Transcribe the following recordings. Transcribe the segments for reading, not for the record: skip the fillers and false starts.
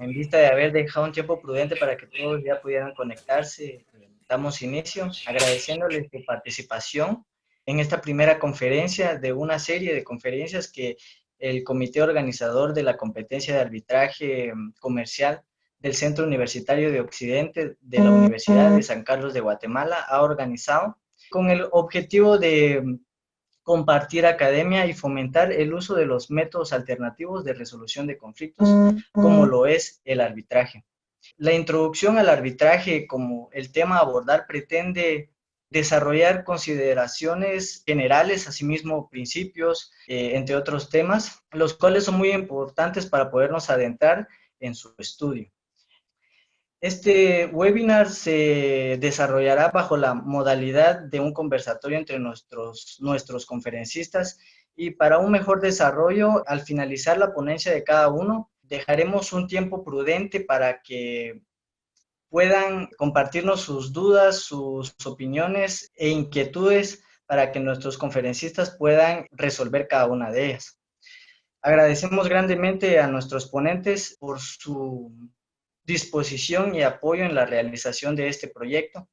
En vista de haber dejado un tiempo prudente para que todos ya pudieran conectarse, damos inicio agradeciéndoles su participación en esta primera conferencia de una serie de conferencias que el comité organizador de la competencia de arbitraje comercial del Centro Universitario de Occidente de la Universidad de San Carlos de Guatemala ha organizado con el objetivo de compartir academia y fomentar el uso de los métodos alternativos de resolución de conflictos, como lo es el arbitraje. La introducción al arbitraje como el tema a abordar pretende desarrollar consideraciones generales, asimismo principios, entre otros temas, los cuales son muy importantes para podernos adentrar en su estudio. Este webinar se desarrollará bajo la modalidad de un conversatorio entre nuestros conferencistas y para un mejor desarrollo, al finalizar la ponencia de cada uno, dejaremos un tiempo prudente para que puedan compartirnos sus dudas, sus opiniones e inquietudes para que nuestros conferencistas puedan resolver cada una de ellas. Agradecemos grandemente a nuestros ponentes por su disposición y apoyo en la realización de este proyecto.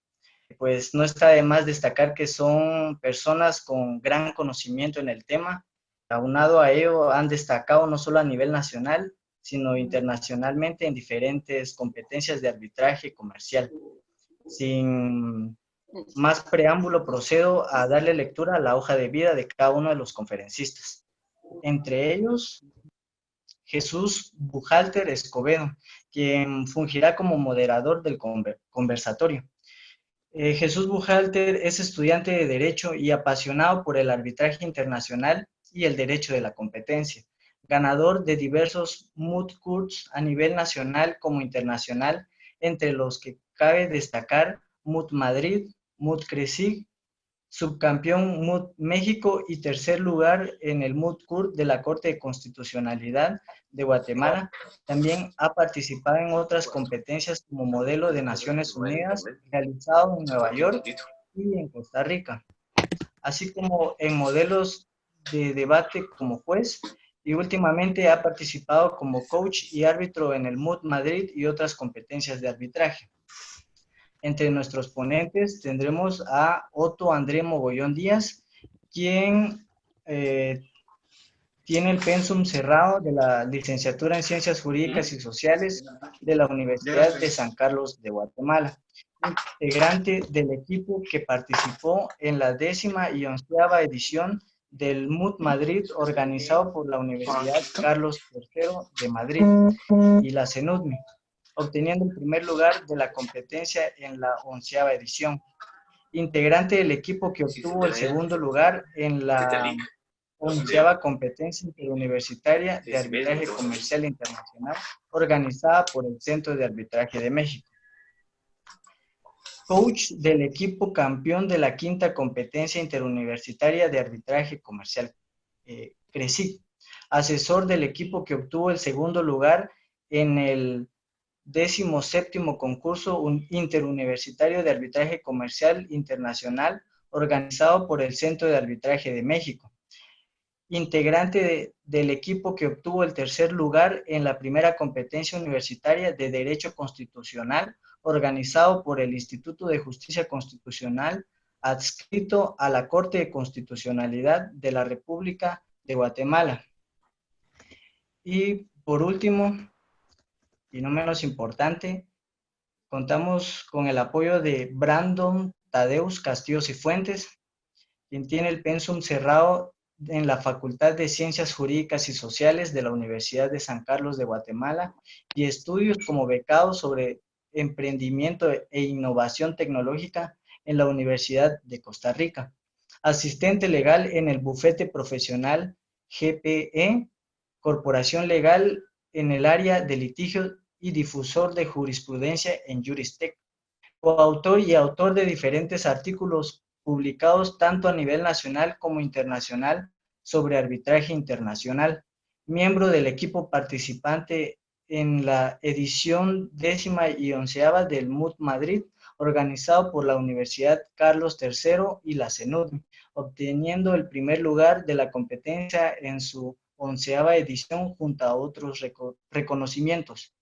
Pues no está de más destacar que son personas con gran conocimiento en el tema. Aunado a ello, han destacado no solo a nivel nacional, sino internacionalmente en diferentes competencias de arbitraje comercial. Sin más preámbulo, procedo a darle lectura a la hoja de vida de cada uno de los conferencistas. Entre ellos, Jesús Bujalter Escobedo, quien fungirá como moderador del conversatorio. Jesús Bujalter es estudiante de Derecho y apasionado por el arbitraje internacional y el derecho de la competencia, ganador de diversos moot courts a nivel nacional como internacional, entre los que cabe destacar Moot Madrid, Moot Cresig, subcampeón Moot México y tercer lugar en el Moot Court de la Corte de Constitucionalidad de Guatemala. También ha participado en otras competencias como modelo de Naciones Unidas, realizado en Nueva York y en Costa Rica, así como en modelos de debate como juez, y últimamente ha participado como coach y árbitro en el Moot Madrid y otras competencias de arbitraje. Entre nuestros ponentes tendremos a Otto André Mogollón Díaz, quien tiene el pensum cerrado de la licenciatura en Ciencias Jurídicas y Sociales de la Universidad de San Carlos de Guatemala, integrante del equipo que participó en la 10ª y 11ª edición del Moot Madrid, organizado por la Universidad Carlos III de Madrid y la CENUDMI, obteniendo el primer lugar de la competencia en la 11ª edición. Integrante del equipo que obtuvo el segundo lugar en la 11ª competencia interuniversitaria de arbitraje comercial internacional, organizada por el Centro de Arbitraje de México. Coach del equipo campeón de la 5ª competencia interuniversitaria de arbitraje comercial, CRECIC. Asesor del equipo que obtuvo el segundo lugar en el 17º concurso interuniversitario de arbitraje comercial internacional, organizado por el Centro de Arbitraje de México. Integrante del equipo que obtuvo el tercer lugar en la primera competencia universitaria de Derecho Constitucional, organizado por el Instituto de Justicia Constitucional, adscrito a la Corte de Constitucionalidad de la República de Guatemala. Y por último, y no menos importante, contamos con el apoyo de Brandon Tadeus Castillo Cifuentes, quien tiene el pensum cerrado en la Facultad de Ciencias Jurídicas y Sociales de la Universidad de San Carlos de Guatemala y estudios como becado sobre emprendimiento e innovación tecnológica en la Universidad de Costa Rica. Asistente legal en el bufete profesional GPE, Corporación Legal en el área de litigio y difusor de jurisprudencia en Juristec. Coautor y autor de diferentes artículos publicados tanto a nivel nacional como internacional sobre arbitraje internacional. Miembro del equipo participante en la edición 10ª y 11ª del Moot Madrid, organizado por la Universidad Carlos III y la CENUDMI, obteniendo el primer lugar de la competencia en su 11ª edición junto a otros reconocimientos.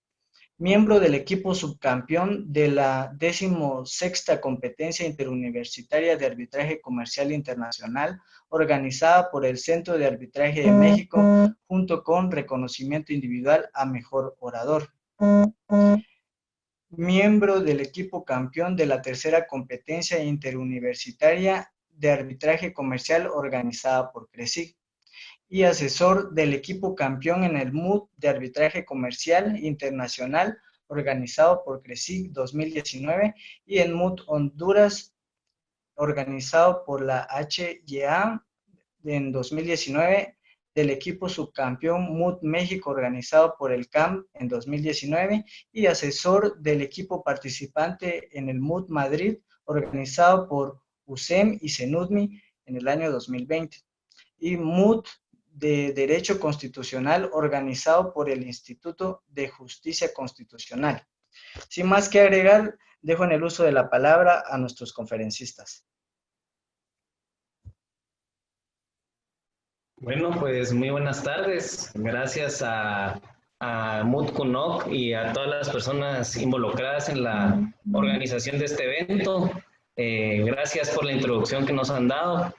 miembro del equipo subcampeón de la 16ª Competencia Interuniversitaria de Arbitraje Comercial Internacional, organizada por el Centro de Arbitraje de México, junto con reconocimiento individual a mejor orador. Miembro del equipo campeón de la 3ª Competencia Interuniversitaria de Arbitraje Comercial organizada por CRECIG, y asesor del equipo campeón en el MUD de Arbitraje Comercial Internacional organizado por CRECIG 2019 y en MUD Honduras organizado por la HYA en 2019, del equipo subcampeón MUD México organizado por el CAM en 2019 y asesor del equipo participante en el MUD Madrid organizado por USEM y CENUDMI en el año 2020 y MUD de Derecho Constitucional organizado por el Instituto de Justicia Constitucional. Sin más que agregar, dejo en el uso de la palabra a nuestros conferencistas. Bueno, pues muy buenas tardes. Gracias a MUD CUNOC y a todas las personas involucradas en la organización de este evento. Gracias por la introducción que nos han dado.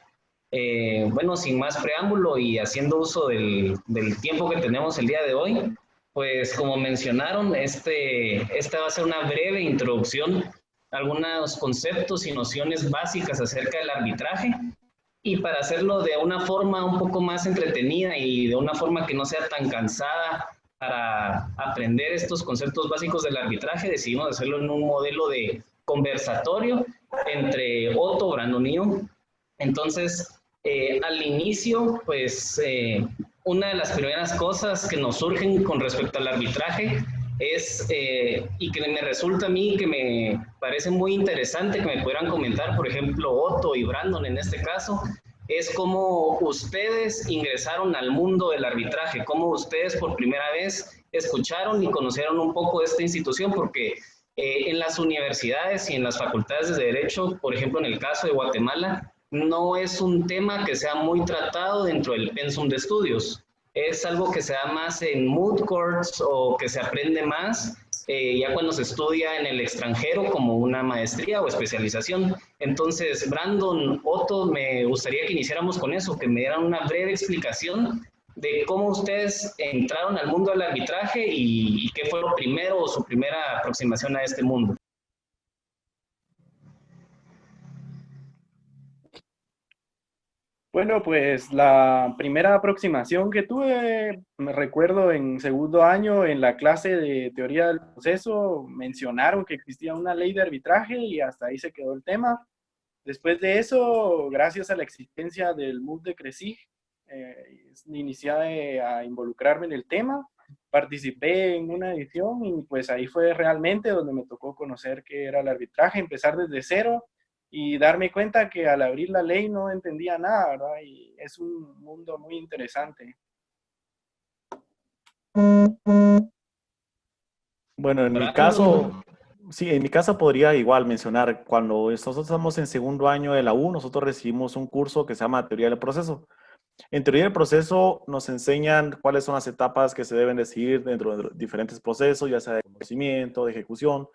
Bueno, sin más preámbulo y haciendo uso del tiempo que tenemos el día de hoy, pues como mencionaron, esta va a ser una breve introducción a algunos conceptos y nociones básicas acerca del arbitraje. Y para hacerlo de una forma un poco más entretenida y de una forma que no sea tan cansada para aprender estos conceptos básicos del arbitraje, decidimos hacerlo en un modelo de conversatorio entre Otto, Brandon y yo. Entonces, al inicio, pues una de las primeras cosas que nos surgen con respecto al arbitraje es, y que me resulta a mí, que me parece muy interesante que me pudieran comentar, por ejemplo, Otto y Brandon en este caso, es cómo ustedes ingresaron al mundo del arbitraje, cómo ustedes por primera vez escucharon y conocieron un poco de esta institución, porque en las universidades y en las facultades de Derecho, por ejemplo, en el caso de Guatemala, no es un tema que sea muy tratado dentro del pensum de estudios. Es algo que se da más en moot courts o que se aprende más ya cuando se estudia en el extranjero como una maestría o especialización. Entonces, Brandon, Otto, me gustaría que iniciáramos con eso, que me dieran una breve explicación de cómo ustedes entraron al mundo del arbitraje y qué fue lo primero o su primera aproximación a este mundo. Bueno, pues la primera aproximación que tuve, me recuerdo en segundo año en la clase de teoría del proceso, mencionaron que existía una ley de arbitraje y hasta ahí se quedó el tema. Después de eso, gracias a la existencia del MUD de CRECIG, inicié a involucrarme en el tema, participé en una edición y pues ahí fue realmente donde me tocó conocer qué era el arbitraje, empezar desde cero y darme cuenta que al abrir la ley no entendía nada, ¿verdad? Y es un mundo muy interesante. Bueno, en mi caso, sí, en mi caso podría igual mencionar, cuando nosotros estamos en segundo año de la U, nosotros recibimos un curso que se llama Teoría del Proceso. En Teoría del Proceso nos enseñan cuáles son las etapas que se deben de seguir dentro de los diferentes procesos, ya sea de conocimiento, de ejecución.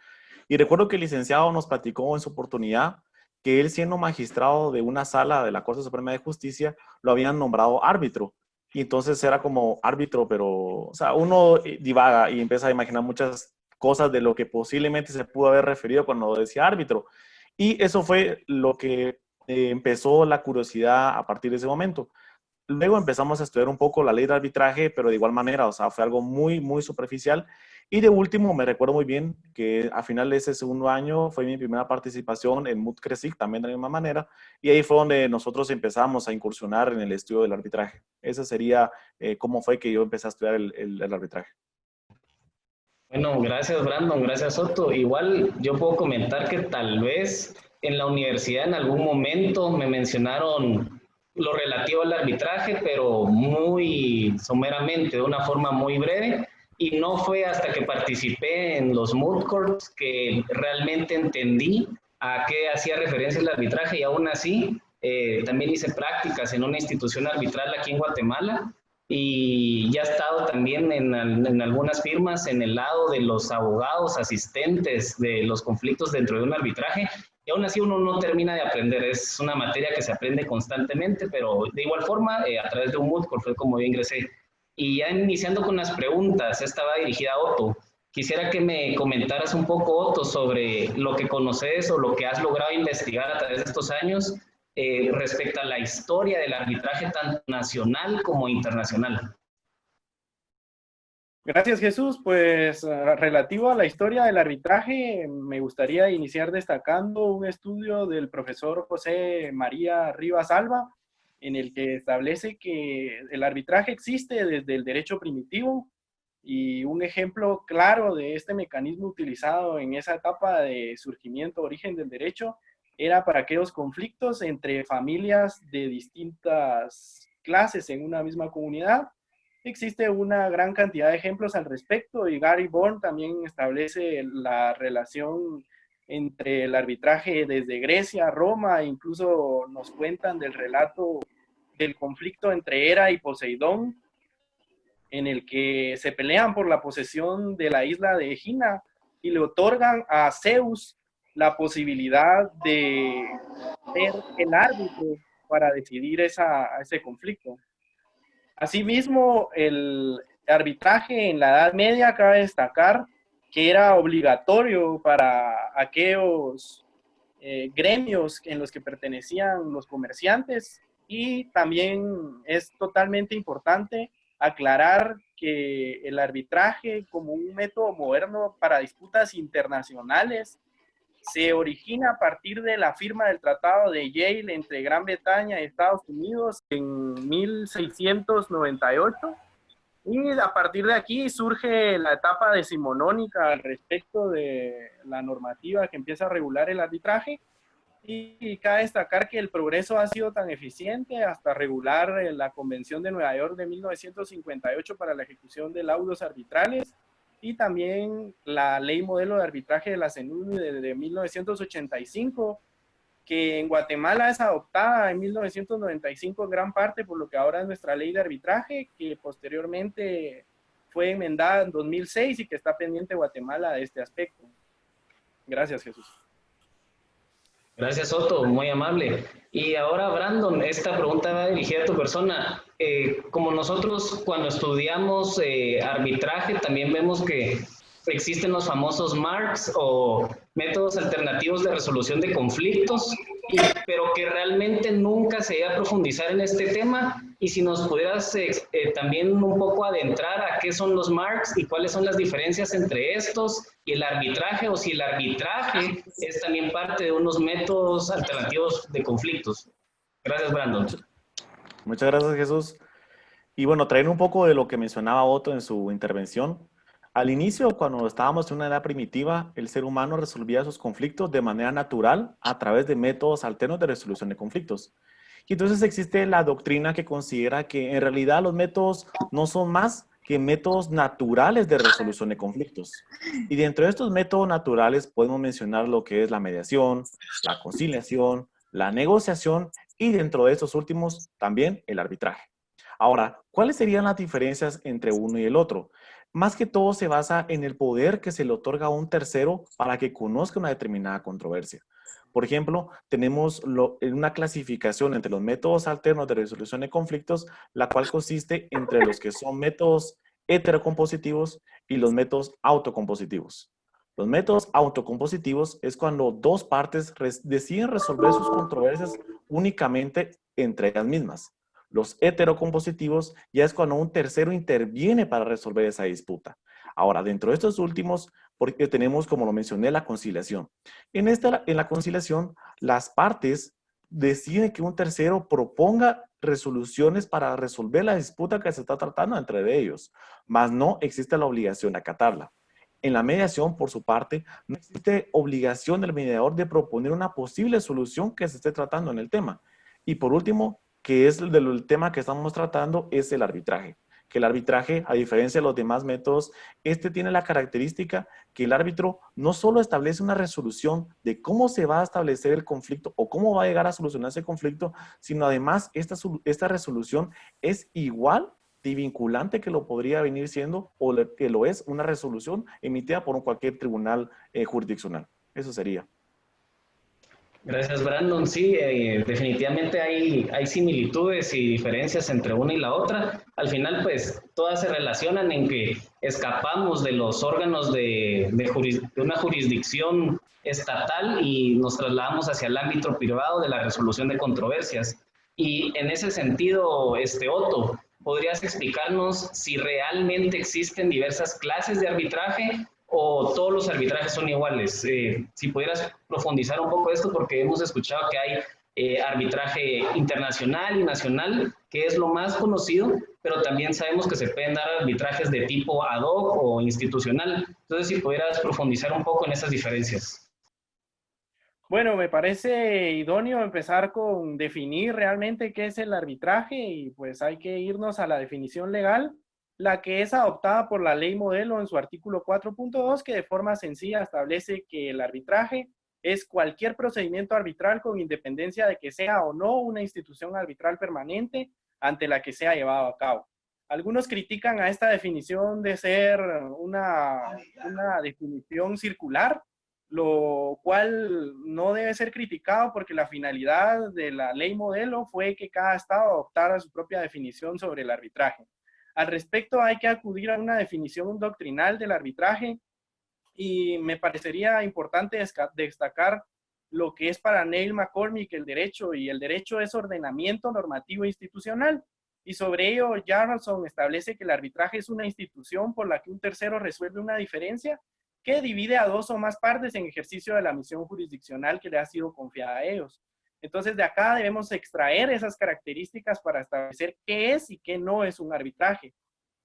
Y recuerdo que el licenciado nos platicó en su oportunidad que él, siendo magistrado de una sala de la Corte Suprema de Justicia, lo habían nombrado árbitro. Y entonces era como árbitro, pero, o sea, uno divaga y empieza a imaginar muchas cosas de lo que posiblemente se pudo haber referido cuando decía árbitro. Y eso fue lo que empezó la curiosidad a partir de ese momento. Luego empezamos a estudiar un poco la ley de arbitraje, pero de igual manera, o sea, fue algo muy, muy superficial. Y de último, me recuerdo muy bien que a final de ese segundo año fue mi primera participación en MUD CRECIG, también de la misma manera, y ahí fue donde nosotros empezamos a incursionar en el estudio del arbitraje. Ese sería cómo fue que yo empecé a estudiar el arbitraje. Bueno, gracias Brandon, gracias Otto. Igual yo puedo comentar que tal vez en la universidad en algún momento me mencionaron lo relativo al arbitraje, pero muy someramente, de una forma muy breve, y no fue hasta que participé en los moot courts que realmente entendí a qué hacía referencia el arbitraje, y aún así también hice prácticas en una institución arbitral aquí en Guatemala, y ya he estado también en algunas firmas en el lado de los abogados asistentes de los conflictos dentro de un arbitraje, y aún así uno no termina de aprender. Es una materia que se aprende constantemente, pero de igual forma, a través de un Moodle fue como yo ingresé. Y ya iniciando con las preguntas, esta va dirigida a Otto. Quisiera que me comentaras un poco, Otto, sobre lo que conoces o lo que has logrado investigar a través de estos años respecto a la historia del arbitraje tanto nacional como internacional. Gracias, Jesús. Pues relativo a la historia del arbitraje, me gustaría iniciar destacando un estudio del profesor José María Rivas Alba, en el que establece que el arbitraje existe desde el derecho primitivo, y un ejemplo claro de este mecanismo utilizado en esa etapa de surgimiento, origen del derecho, era para aquellos conflictos entre familias de distintas clases en una misma comunidad. Existe una gran cantidad de ejemplos al respecto, y Gary Born también establece la relación entre el arbitraje desde Grecia, Roma, e incluso nos cuentan del relato del conflicto entre Hera y Poseidón, en el que se pelean por la posesión de la isla de Egina y le otorgan a Zeus la posibilidad de ser el árbitro para decidir ese conflicto. Asimismo, el arbitraje en la Edad Media, cabe destacar que era obligatorio para aquellos gremios en los que pertenecían los comerciantes, y también es totalmente importante aclarar que el arbitraje como un método moderno para disputas internacionales se origina a partir de la firma del Tratado de Yale entre Gran Bretaña y Estados Unidos en 1698, y a partir de aquí surge la etapa decimonónica al respecto de la normativa que empieza a regular el arbitraje. Y cabe destacar que el progreso ha sido tan eficiente hasta regular la Convención de Nueva York de 1958 para la ejecución de laudos arbitrales, y también la Ley Modelo de Arbitraje de la CENUNI de 1985, que en Guatemala es adoptada en 1995 en gran parte por lo que ahora es nuestra Ley de Arbitraje, que posteriormente fue enmendada en 2006 y que está pendiente Guatemala de este aspecto. Gracias, Jesús. Gracias, Otto, muy amable. Y ahora, Brandon, esta pregunta va dirigida a tu persona. Como nosotros cuando estudiamos arbitraje, también vemos que existen los famosos MARCs o métodos alternativos de resolución de conflictos, pero que realmente nunca se iba a profundizar en este tema. Y si nos pudieras también un poco adentrar a qué son los MARCs y cuáles son las diferencias entre estos y el arbitraje, o si el arbitraje es también parte de unos métodos alternativos de conflictos. Gracias, Brandon. Muchas gracias, Jesús. Y bueno, trayendo un poco de lo que mencionaba Otto en su intervención, al inicio, cuando estábamos en una edad primitiva, el ser humano resolvía sus conflictos de manera natural a través de métodos alternos de resolución de conflictos. Y entonces existe la doctrina que considera que en realidad los métodos no son más que métodos naturales de resolución de conflictos. Y dentro de estos métodos naturales podemos mencionar lo que es la mediación, la conciliación, la negociación y dentro de estos últimos también el arbitraje. Ahora, ¿cuáles serían las diferencias entre uno y el otro? Más que todo se basa en el poder que se le otorga a un tercero para que conozca una determinada controversia. Por ejemplo, tenemos una clasificación entre los métodos alternos de resolución de conflictos, la cual consiste entre los que son métodos heterocompositivos y los métodos autocompositivos. Los métodos autocompositivos es cuando dos partes deciden resolver sus controversias únicamente entre ellas mismas. Los heterocompositivos ya es cuando un tercero interviene para resolver esa disputa. Ahora, dentro de estos últimos, porque tenemos, como lo mencioné, la conciliación. En la conciliación, las partes deciden que un tercero proponga resoluciones para resolver la disputa que se está tratando entre ellos, mas no existe la obligación de acatarla. En la mediación, por su parte, no existe obligación del mediador de proponer una posible solución que se esté tratando en el tema. Y por último, que es el tema que estamos tratando, es el arbitraje. Que el arbitraje, a diferencia de los demás métodos, tiene la característica que el árbitro no solo establece una resolución de cómo se va a establecer el conflicto o cómo va a llegar a solucionar ese conflicto, sino además esta resolución es igual de vinculante que lo podría venir siendo o que lo es una resolución emitida por cualquier tribunal jurisdiccional. Eso sería. Gracias, Brandon. Sí, definitivamente hay similitudes y diferencias entre una y la otra. Al final, pues, todas se relacionan en que escapamos de los órganos de una jurisdicción estatal y nos trasladamos hacia el ámbito privado de la resolución de controversias. Y en ese sentido, Otto, ¿podrías explicarnos si realmente existen diversas clases de arbitraje o todos los arbitrajes son iguales? Si pudieras profundizar un poco esto, porque hemos escuchado que hay arbitraje internacional y nacional, que es lo más conocido, pero también sabemos que se pueden dar arbitrajes de tipo ad hoc o institucional. Entonces, si pudieras profundizar un poco en esas diferencias. Bueno, me parece idóneo empezar con definir realmente qué es el arbitraje y pues hay que irnos a la definición legal, la que es adoptada por la ley modelo en su artículo 4.2, que de forma sencilla establece que el arbitraje es cualquier procedimiento arbitral con independencia de que sea o no una institución arbitral permanente ante la que sea llevado a cabo. Algunos critican a esta definición de ser una definición circular, lo cual no debe ser criticado porque la finalidad de la ley modelo fue que cada estado adoptara su propia definición sobre el arbitraje. Al respecto, hay que acudir a una definición doctrinal del arbitraje y me parecería importante destacar lo que es para Neil McCormick el derecho, y el derecho es ordenamiento normativo institucional. Y sobre ello, Jarlson establece que el arbitraje es una institución por la que un tercero resuelve una diferencia que divide a dos o más partes en ejercicio de la misión jurisdiccional que le ha sido confiada a ellos. Entonces, de acá debemos extraer esas características para establecer qué es y qué no es un arbitraje.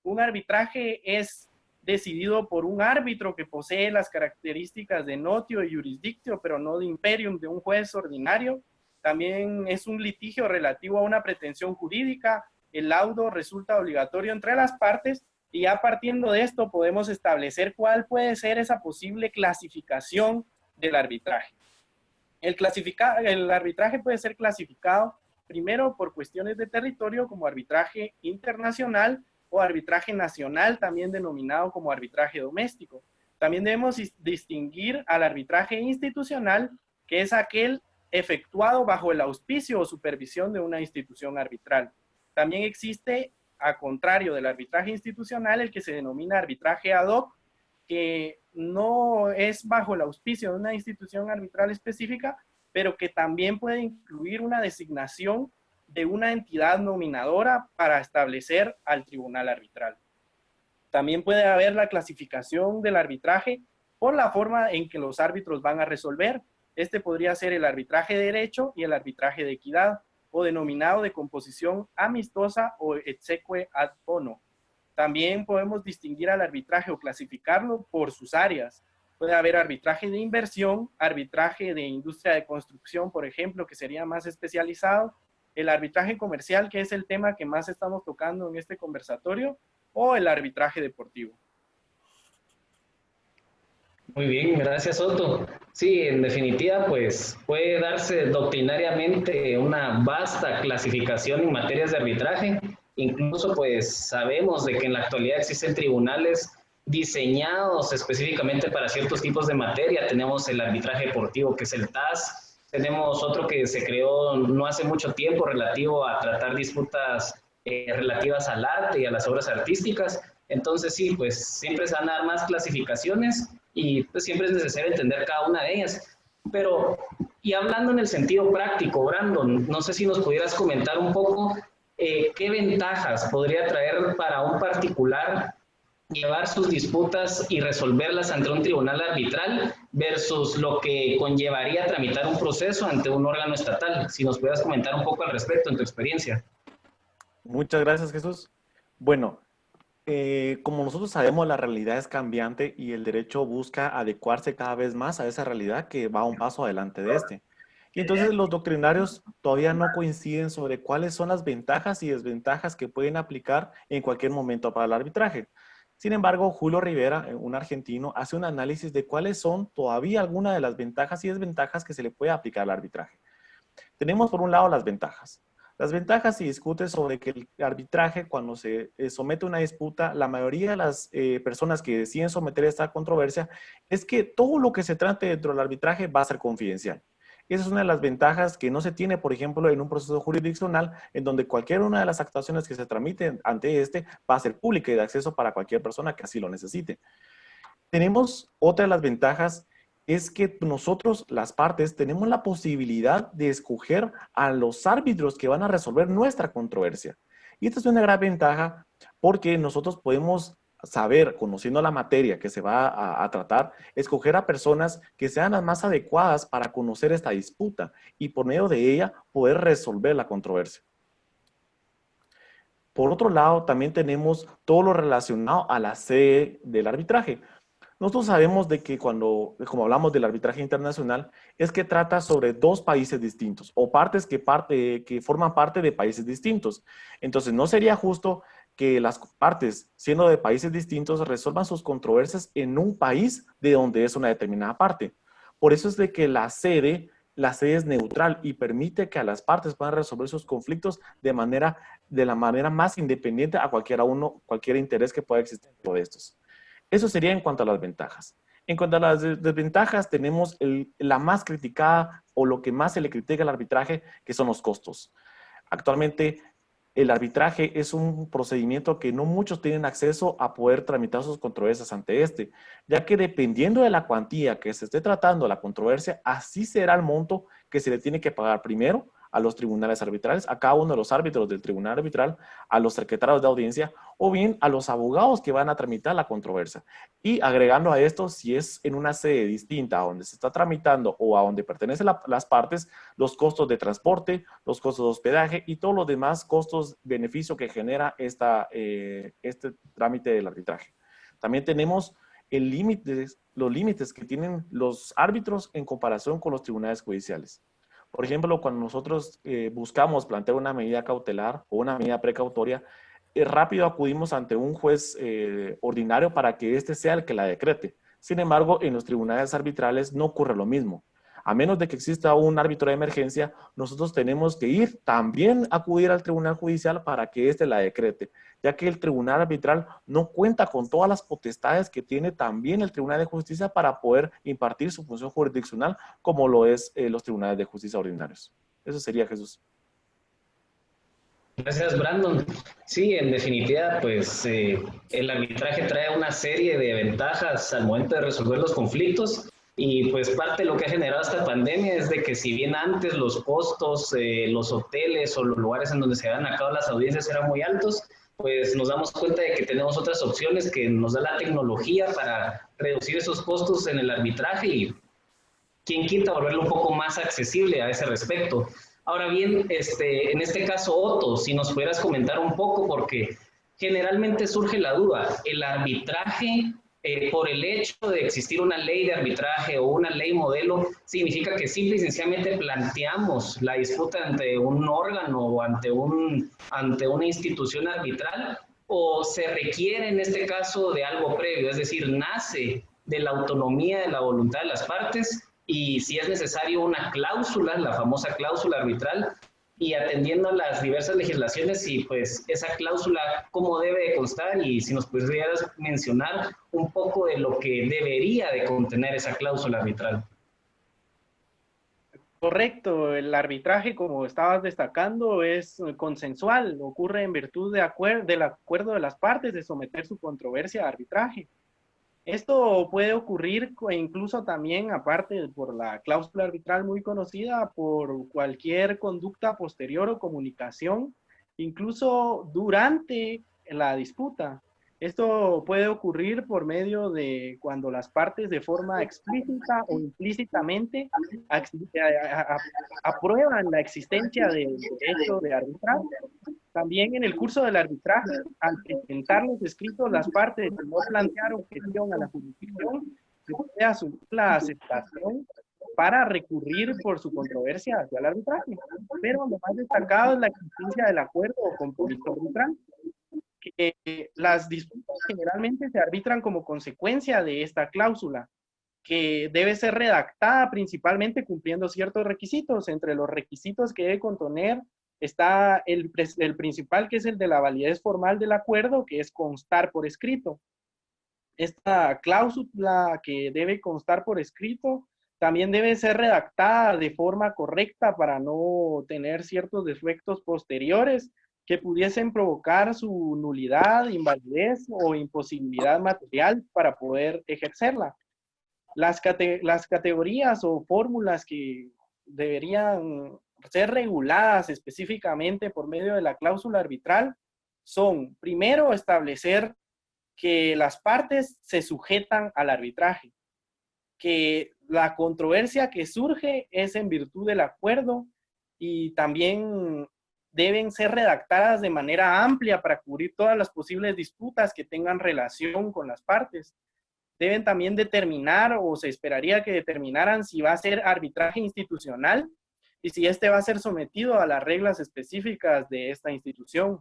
Un arbitraje es decidido por un árbitro que posee las características de notio y jurisdictio, pero no de imperium de un juez ordinario. También es un litigio relativo a una pretensión jurídica. El laudo resulta obligatorio entre las partes. Y ya partiendo de esto podemos establecer cuál puede ser esa posible clasificación del arbitraje. El arbitraje puede ser clasificado primero por cuestiones de territorio como arbitraje internacional o arbitraje nacional, también denominado como arbitraje doméstico. También debemos distinguir al arbitraje institucional, que es aquel efectuado bajo el auspicio o supervisión de una institución arbitral. También existe, a contrario del arbitraje institucional, el que se denomina arbitraje ad hoc, que no es bajo el auspicio de una institución arbitral específica, pero que también puede incluir una designación de una entidad nominadora para establecer al tribunal arbitral. También puede haber la clasificación del arbitraje por la forma en que los árbitros van a resolver. Este podría ser el arbitraje de derecho y el arbitraje de equidad, o denominado de composición amistosa o exeque ad bono. También podemos distinguir al arbitraje o clasificarlo por sus áreas. Puede haber arbitraje de inversión, arbitraje de industria de construcción, por ejemplo, que sería más especializado, el arbitraje comercial, que es el tema que más estamos tocando en este conversatorio, o el arbitraje deportivo. Muy bien, gracias, Otto. Sí, en definitiva, pues puede darse doctrinariamente una vasta clasificación en materias de arbitraje. Incluso, pues sabemos de que en la actualidad existen tribunales diseñados específicamente para ciertos tipos de materia. Tenemos el arbitraje deportivo, que es el TAS. Tenemos otro que se creó no hace mucho tiempo relativo a tratar disputas relativas al arte y a las obras artísticas. Entonces, sí, pues siempre se van a dar más clasificaciones y pues siempre es necesario entender cada una de ellas. Pero, y hablando en el sentido práctico, Brandon, no sé si nos pudieras comentar un poco qué ventajas podría traer para un particular llevar sus disputas y resolverlas ante un tribunal arbitral versus lo que conllevaría tramitar un proceso ante un órgano estatal. Si nos pudieras comentar un poco al respecto en tu experiencia. Muchas gracias, Jesús. Bueno, como nosotros sabemos, la realidad es cambiante y el derecho busca adecuarse cada vez más a esa realidad que va un paso adelante de este. Y entonces los doctrinarios todavía no coinciden sobre cuáles son las ventajas y desventajas que pueden aplicar en cualquier momento para el arbitraje. Sin embargo, Julio Rivera, un argentino, hace un análisis de cuáles son todavía algunas de las ventajas y desventajas que se le puede aplicar al arbitraje. Tenemos por un lado las ventajas. Las ventajas se discute sobre que el arbitraje, cuando se somete una disputa, la mayoría de las personas que deciden someter esta controversia es que todo lo que se trate dentro del arbitraje va a ser confidencial. Esa es una de las ventajas que no se tiene, por ejemplo, en un proceso jurisdiccional, en donde cualquier una de las actuaciones que se tramiten ante este va a ser pública y de acceso para cualquier persona que así lo necesite. Tenemos otra de las ventajas, es que nosotros, las partes, tenemos la posibilidad de escoger a los árbitros que van a resolver nuestra controversia. Y esta es una gran ventaja porque nosotros podemos saber, conociendo la materia que se va a tratar, escoger a personas que sean las más adecuadas para conocer esta disputa y por medio de ella poder resolver la controversia. Por otro lado, también tenemos todo lo relacionado a la sede del arbitraje. Nosotros sabemos de que cuando, como hablamos del arbitraje internacional, es que trata sobre dos países distintos o partes que forman parte de países distintos. Entonces, no sería justo que las partes, siendo de países distintos, resuelvan sus controversias en un país de donde es una determinada parte. Por eso es de que la sede es neutral y permite que a las partes puedan resolver sus conflictos de la manera más independiente a cualquier interés que pueda existir de estos. Eso sería en cuanto a las ventajas. En cuanto a las desventajas, tenemos la más criticada o lo que más se le critica al arbitraje, que son los costos. Actualmente, el arbitraje es un procedimiento que no muchos tienen acceso a poder tramitar sus controversias ante este, ya que dependiendo de la cuantía que se esté tratando la controversia, así será el monto que se le tiene que pagar primero a los tribunales arbitrales, a cada uno de los árbitros del tribunal arbitral, a los secretarios de audiencia o bien a los abogados que van a tramitar la controversia. Y agregando a esto, si es en una sede distinta a donde se está tramitando o a donde pertenecen las partes, los costos de transporte, los costos de hospedaje y todos los demás costos, beneficio que genera este trámite del arbitraje. También tenemos los límites que tienen los árbitros en comparación con los tribunales judiciales. Por ejemplo, cuando nosotros buscamos plantear una medida cautelar o una medida precautoria, rápido acudimos ante un juez ordinario para que éste sea el que la decrete. Sin embargo, en los tribunales arbitrales no ocurre lo mismo. A menos de que exista un árbitro de emergencia, nosotros tenemos que ir también a acudir al tribunal judicial para que éste la decrete, ya que el tribunal arbitral no cuenta con todas las potestades que tiene también el tribunal de justicia para poder impartir su función jurisdiccional como lo es los tribunales de justicia ordinarios. Eso sería, Jesús. Gracias, Brandon. Sí, en definitiva, pues el arbitraje trae una serie de ventajas al momento de resolver los conflictos y pues parte de lo que ha generado esta pandemia es de que si bien antes los costos, los hoteles o los lugares en donde se dan a cabo las audiencias eran muy altos, pues nos damos cuenta de que tenemos otras opciones que nos da la tecnología para reducir esos costos en el arbitraje y quien quita volverlo un poco más accesible a ese respecto. Ahora bien, en este caso, Otto, si nos pudieras comentar un poco, porque generalmente surge la duda, el arbitraje, por el hecho de existir una ley de arbitraje o una ley modelo, significa que simple y sencillamente planteamos la disputa ante un órgano o ante una institución arbitral, o se requiere en este caso de algo previo, es decir, nace de la autonomía de la voluntad de las partes y si es necesario una cláusula, la famosa cláusula arbitral, y atendiendo a las diversas legislaciones y pues esa cláusula cómo debe de constar y si nos pudieras mencionar un poco de lo que debería de contener esa cláusula arbitral. Correcto, el arbitraje, como estabas destacando, es consensual, ocurre en virtud del acuerdo de las partes de someter su controversia a arbitraje. Esto puede ocurrir incluso también, aparte por la cláusula arbitral muy conocida, por cualquier conducta posterior o comunicación, incluso durante la disputa. Esto puede ocurrir por medio de cuando las partes de forma explícita o implícitamente aprueban la existencia del derecho de arbitrar. También en el curso del arbitraje, al presentar los escritos, las partes no plantear objeción a la jurisdicción, se puede asumir la aceptación para recurrir por su controversia hacia el arbitraje. Pero lo más destacado es la existencia del acuerdo o compromiso arbitral, que las disputas generalmente se arbitran como consecuencia de esta cláusula, que debe ser redactada principalmente cumpliendo ciertos requisitos. Entre los requisitos que debe contener Está el principal, que es el de la validez formal del acuerdo, que es constar por escrito. Esta cláusula que debe constar por escrito también debe ser redactada de forma correcta para no tener ciertos defectos posteriores que pudiesen provocar su nulidad, invalidez o imposibilidad material para poder ejercerla. Las categorías o fórmulas que deberían ser reguladas específicamente por medio de la cláusula arbitral son, primero, establecer que las partes se sujetan al arbitraje, que la controversia que surge es en virtud del acuerdo y también deben ser redactadas de manera amplia para cubrir todas las posibles disputas que tengan relación con las partes. Deben también determinar, o se esperaría que determinaran, si va a ser arbitraje institucional y si este va a ser sometido a las reglas específicas de esta institución.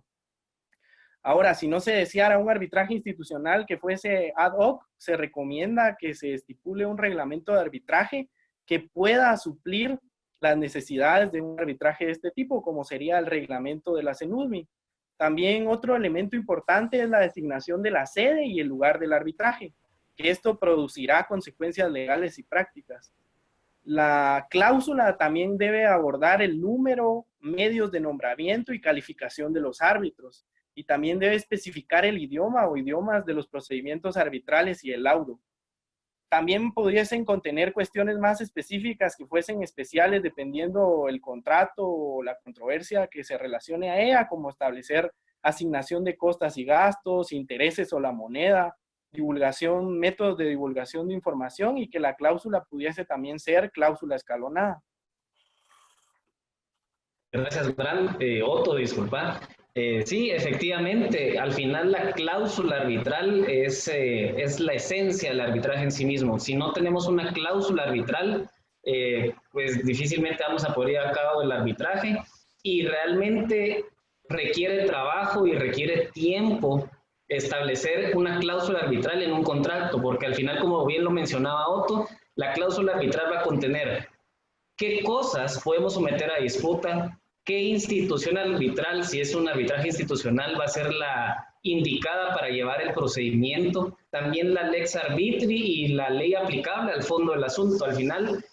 Ahora, si no se deseara un arbitraje institucional que fuese ad hoc, se recomienda que se estipule un reglamento de arbitraje que pueda suplir las necesidades de un arbitraje de este tipo, como sería el reglamento de la CENUSMI. También otro elemento importante es la designación de la sede y el lugar del arbitraje, que esto producirá consecuencias legales y prácticas. La cláusula también debe abordar el número, medios de nombramiento y calificación de los árbitros, y también debe especificar el idioma o idiomas de los procedimientos arbitrales y el laudo. También pudiesen contener cuestiones más específicas que fuesen especiales dependiendo el contrato o la controversia que se relacione a ella, como establecer asignación de costas y gastos, intereses o la moneda, divulgación, métodos de divulgación de información, y que la cláusula pudiese también ser cláusula escalonada. Gracias, Bran. Otto, disculpa. Sí, efectivamente, al final la cláusula arbitral es la esencia del arbitraje en sí mismo. Si no tenemos una cláusula arbitral, pues difícilmente vamos a poder llevar a cabo el arbitraje, y realmente requiere trabajo y requiere tiempo establecer una cláusula arbitral en un contrato, porque al final, como bien lo mencionaba Otto, la cláusula arbitral va a contener qué cosas podemos someter a disputa, qué institución arbitral, si es un arbitraje institucional, va a ser la indicada para llevar el procedimiento, también la lex arbitri y la ley aplicable al fondo del asunto. Al final,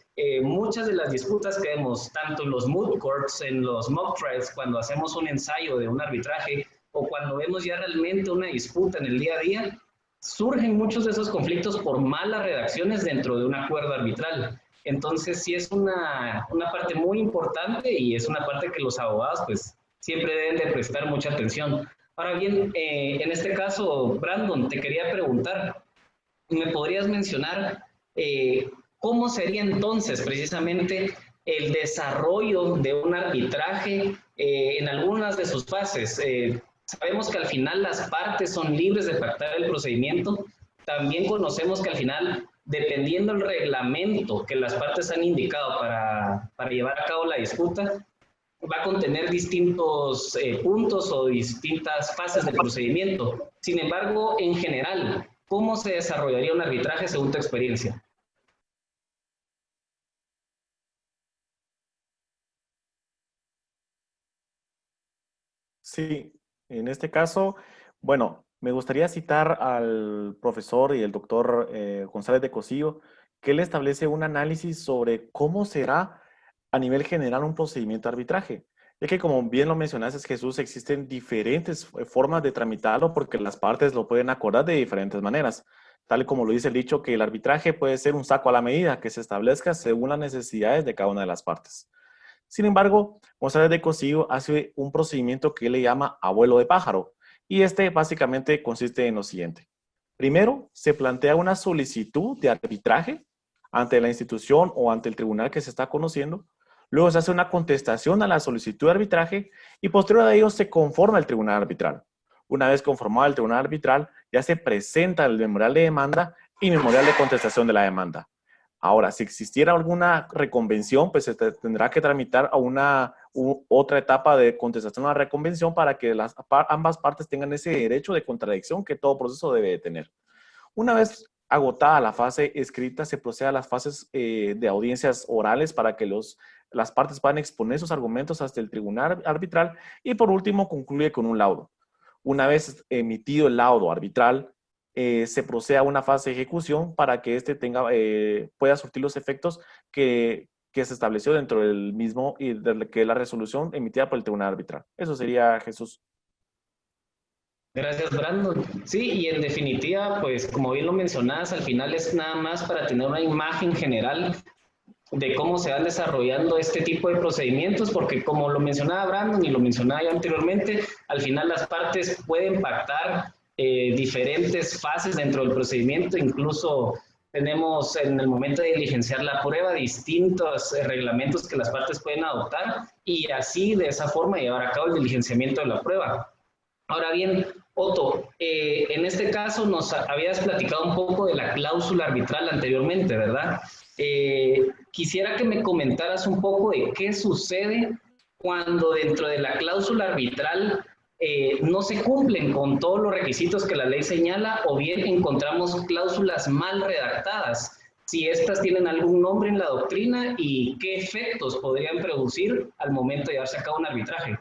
muchas de las disputas que vemos, tanto en los moot courts, en los mock trials, cuando hacemos un ensayo de un arbitraje, o cuando vemos ya realmente una disputa en el día a día, surgen muchos de esos conflictos por malas redacciones dentro de un acuerdo arbitral. Entonces, sí es una parte muy importante, y es una parte que los abogados pues siempre deben de prestar mucha atención. Ahora bien, en este caso, Brandon, te quería preguntar, ¿me podrías mencionar cómo sería entonces precisamente el desarrollo de un arbitraje en algunas de sus fases? Sabemos que al final las partes son libres de pactar el procedimiento. También conocemos que al final, dependiendo del reglamento que las partes han indicado para llevar a cabo la disputa, va a contener distintos puntos o distintas fases del procedimiento. Sin embargo, en general, ¿cómo se desarrollaría un arbitraje según tu experiencia? Sí, en este caso, bueno, me gustaría citar al profesor y el doctor González de Cosío, que él establece un análisis sobre cómo será a nivel general un procedimiento de arbitraje. Ya que, como bien lo mencionaste, Jesús, existen diferentes formas de tramitarlo porque las partes lo pueden acordar de diferentes maneras. Tal y como lo dice el dicho, que el arbitraje puede ser un saco a la medida que se establezca según las necesidades de cada una de las partes. Sin embargo, González de Cosío hace un procedimiento que él le llama abuelo de pájaro, y este básicamente consiste en lo siguiente. Primero, se plantea una solicitud de arbitraje ante la institución o ante el tribunal que se está conociendo. Luego se hace una contestación a la solicitud de arbitraje y posterior a ello se conforma el tribunal arbitral. Una vez conformado el tribunal arbitral, ya se presenta el memorial de demanda y memorial de contestación de la demanda. Ahora, si existiera alguna reconvención, pues se tendrá que tramitar a otra etapa de contestación a la reconvención para que ambas partes tengan ese derecho de contradicción que todo proceso debe de tener. Una vez agotada la fase escrita, se procede a las fases de audiencias orales para que las partes puedan exponer sus argumentos hasta el tribunal arbitral y por último concluye con un laudo. Una vez emitido el laudo arbitral, se procede a una fase de ejecución para que éste pueda surtir los efectos que se estableció dentro del mismo y de que es la resolución emitida por el tribunal arbitral. Eso sería, Jesús. Gracias, Brandon. Sí, y en definitiva, pues como bien lo mencionabas, al final es nada más para tener una imagen general de cómo se van desarrollando este tipo de procedimientos, porque como lo mencionaba Brandon y lo mencionaba yo anteriormente, al final las partes pueden pactar diferentes fases dentro del procedimiento, incluso tenemos en el momento de diligenciar la prueba distintos reglamentos que las partes pueden adoptar y así de esa forma llevar a cabo el diligenciamiento de la prueba. Ahora bien, Otto, en este caso nos habías platicado un poco de la cláusula arbitral anteriormente, ¿verdad? Quisiera que me comentaras un poco de qué sucede cuando dentro de la cláusula arbitral no se cumplen con todos los requisitos que la ley señala o bien encontramos cláusulas mal redactadas. Si estas tienen algún nombre en la doctrina y qué efectos podrían producir al momento de llevarse a cabo un arbitraje.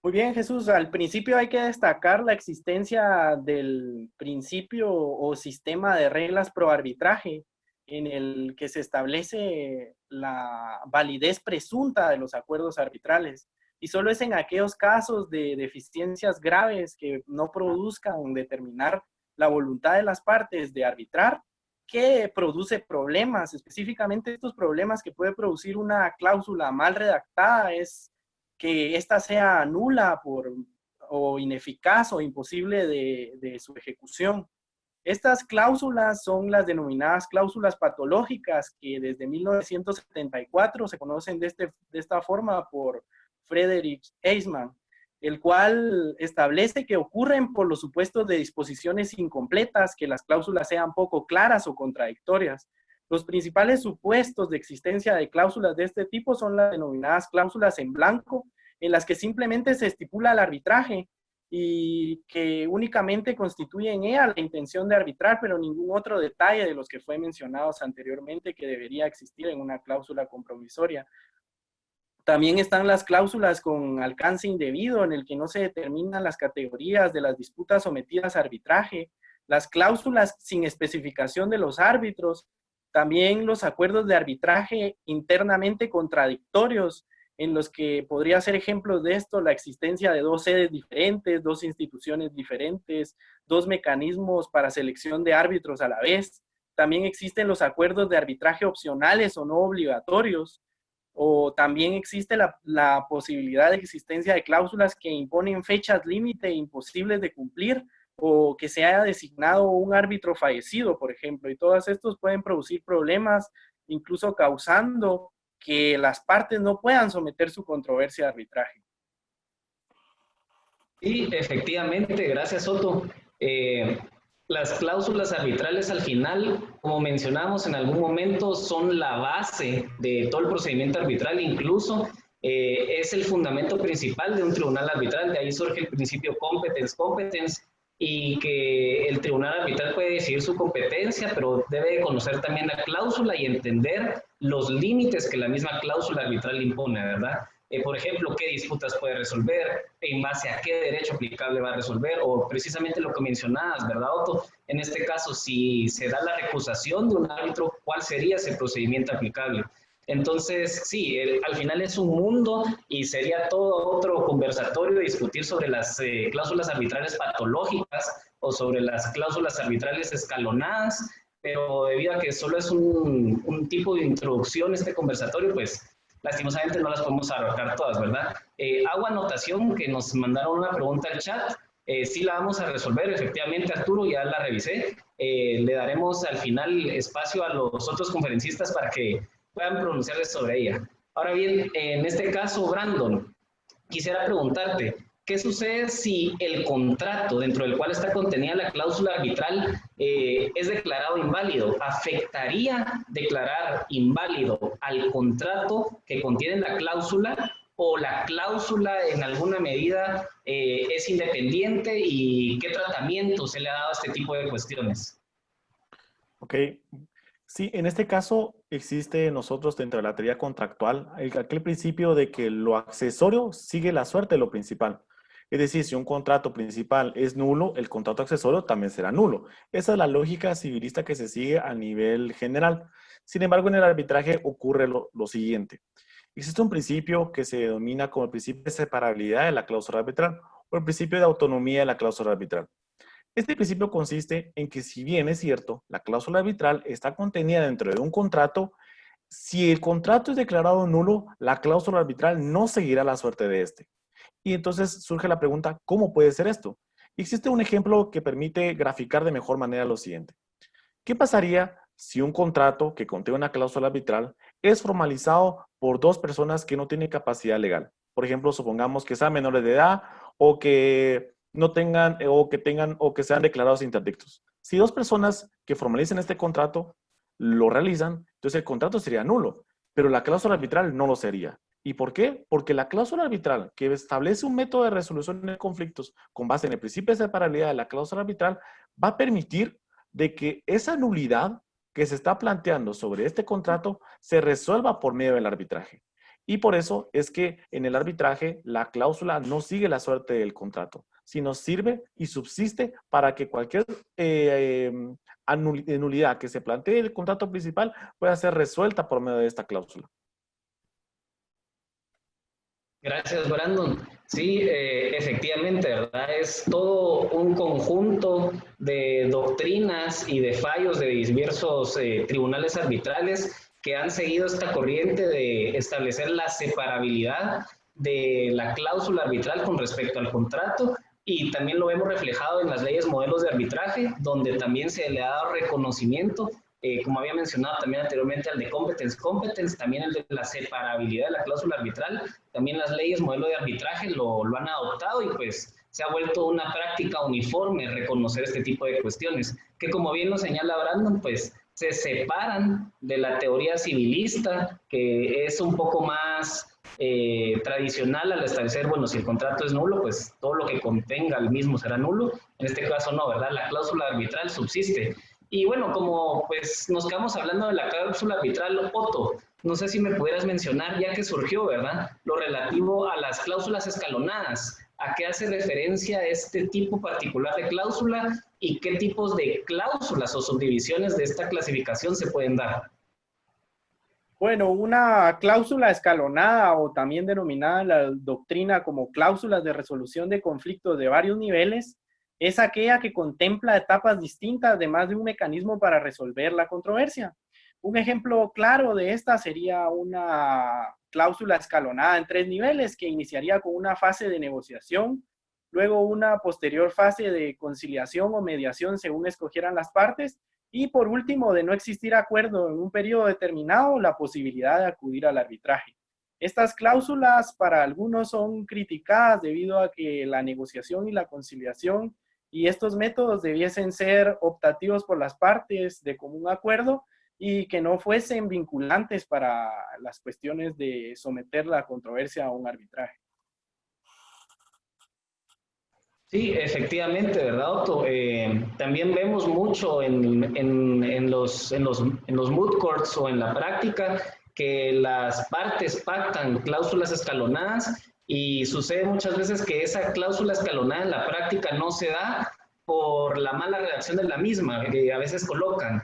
Muy bien, Jesús. Al principio hay que destacar la existencia del principio o sistema de reglas pro arbitraje en el que se establece la validez presunta de los acuerdos arbitrales. Y solo es en aquellos casos de deficiencias graves que no produzcan determinar la voluntad de las partes de arbitrar que produce problemas. Específicamente estos problemas que puede producir una cláusula mal redactada es que ésta sea nula o ineficaz o imposible de su ejecución. Estas cláusulas son las denominadas cláusulas patológicas que desde 1974 se conocen de esta forma por Frederick Eisman, el cual establece que ocurren por los supuestos de disposiciones incompletas, que las cláusulas sean poco claras o contradictorias. Los principales supuestos de existencia de cláusulas de este tipo son las denominadas cláusulas en blanco, en las que simplemente se estipula el arbitraje y que únicamente constituye en ella la intención de arbitrar, pero ningún otro detalle de los que fue mencionados anteriormente que debería existir en una cláusula compromisoria. También están las cláusulas con alcance indebido, en el que no se determinan las categorías de las disputas sometidas a arbitraje, las cláusulas sin especificación de los árbitros, también los acuerdos de arbitraje internamente contradictorios, en los que podría ser ejemplos de esto la existencia de dos sedes diferentes, dos instituciones diferentes, dos mecanismos para selección de árbitros a la vez. También existen los acuerdos de arbitraje opcionales o no obligatorios, o también existe la posibilidad de existencia de cláusulas que imponen fechas límite imposibles de cumplir, o que se haya designado un árbitro fallecido, por ejemplo, y todos estos pueden producir problemas, incluso causando que las partes no puedan someter su controversia a arbitraje. Sí, efectivamente, gracias, Otto. Las cláusulas arbitrales al final, como mencionamos en algún momento, son la base de todo el procedimiento arbitral, incluso es el fundamento principal de un tribunal arbitral. De ahí surge el principio competence, y que el tribunal arbitral puede decidir su competencia, pero debe conocer también la cláusula y entender los límites que la misma cláusula arbitral impone, ¿verdad? Por ejemplo, qué disputas puede resolver, en base a qué derecho aplicable va a resolver, o precisamente lo que mencionabas, ¿verdad, Otto? En este caso, si se da la recusación de un árbitro, ¿cuál sería ese procedimiento aplicable? Entonces, sí, al final es un mundo y sería todo otro conversatorio discutir sobre las cláusulas arbitrales patológicas o sobre las cláusulas arbitrales escalonadas, pero debido a que solo es un tipo de introducción este conversatorio, pues lastimosamente no las podemos abarcar todas, ¿verdad? Hago anotación que nos mandaron una pregunta al chat, sí la vamos a resolver, efectivamente, Arturo, ya la revisé, le daremos al final espacio a los otros conferencistas para que puedan pronunciarles sobre ella. Ahora bien, en este caso, Brandon, quisiera preguntarte, ¿qué sucede si el contrato dentro del cual está contenida la cláusula arbitral es declarado inválido? ¿Afectaría declarar inválido al contrato que contiene la cláusula o la cláusula en alguna medida es independiente y qué tratamiento se le ha dado a este tipo de cuestiones. Ok, sí, en este caso existe nosotros dentro de la teoría contractual aquel principio de que lo accesorio sigue la suerte de lo principal. Es decir, si un contrato principal es nulo, el contrato accesorio también será nulo. Esa es la lógica civilista que se sigue a nivel general. Sin embargo, en el arbitraje ocurre lo siguiente. Existe un principio que se denomina como el principio de separabilidad de la cláusula arbitral o el principio de autonomía de la cláusula arbitral. Este principio consiste en que, si bien es cierto, la cláusula arbitral está contenida dentro de un contrato, si el contrato es declarado nulo, la cláusula arbitral no seguirá la suerte de este. Y entonces surge la pregunta, ¿cómo puede ser esto? Existe un ejemplo que permite graficar de mejor manera lo siguiente. ¿Qué pasaría si un contrato que contiene una cláusula arbitral es formalizado por dos personas que no tienen capacidad legal? Por ejemplo, supongamos que sean menores de edad o que no tengan o que sean declarados interdictos. Si dos personas que formalicen este contrato lo realizan, entonces el contrato sería nulo, pero la cláusula arbitral no lo sería. ¿Y por qué? Porque la cláusula arbitral que establece un método de resolución de conflictos con base en el principio de separabilidad de la cláusula arbitral va a permitir de que esa nulidad que se está planteando sobre este contrato se resuelva por medio del arbitraje. Y por eso es que en el arbitraje la cláusula no sigue la suerte del contrato, sino sirve y subsiste para que cualquier nulidad que se plantee del contrato principal pueda ser resuelta por medio de esta cláusula. Gracias, Brandon. Sí, efectivamente, ¿verdad? Es todo un conjunto de doctrinas y de fallos de diversos tribunales arbitrales que han seguido esta corriente de establecer la separabilidad de la cláusula arbitral con respecto al contrato, y también lo vemos reflejado en las leyes modelos de arbitraje, donde también se le ha dado reconocimiento, como había mencionado también anteriormente, al de competence, también el de la separabilidad de la cláusula arbitral. También las leyes modelo de arbitraje lo han adoptado, y pues se ha vuelto una práctica uniforme reconocer este tipo de cuestiones, que como bien lo señala Brandon, pues se separan de la teoría civilista, que es un poco más tradicional al establecer, bueno, si el contrato es nulo, pues todo lo que contenga el mismo será nulo. En este caso no, ¿verdad? La cláusula arbitral subsiste. Y bueno, como pues nos quedamos hablando de la cláusula arbitral, Otto, no sé si me pudieras mencionar, ya que surgió, ¿verdad?, lo relativo a las cláusulas escalonadas. ¿A qué hace referencia este tipo particular de cláusula y qué tipos de cláusulas o subdivisiones de esta clasificación se pueden dar? Bueno, una cláusula escalonada, o también denominada en la doctrina como cláusulas de resolución de conflictos de varios niveles, es aquella que contempla etapas distintas de más de un mecanismo para resolver la controversia. Un ejemplo claro de esta sería una cláusula escalonada en 3 niveles que iniciaría con una fase de negociación, luego una posterior fase de conciliación o mediación según escogieran las partes, y por último, de no existir acuerdo en un periodo determinado, la posibilidad de acudir al arbitraje. Estas cláusulas para algunos son criticadas debido a que la negociación y la conciliación y estos métodos debiesen ser optativos por las partes de común acuerdo y que no fuesen vinculantes para las cuestiones de someter la controversia a un arbitraje. Sí, efectivamente, ¿verdad, Otto? También vemos mucho en los moot courts o en la práctica que las partes pactan cláusulas escalonadas, y sucede muchas veces que esa cláusula escalonada en la práctica no se da por la mala redacción de la misma, que a veces colocan.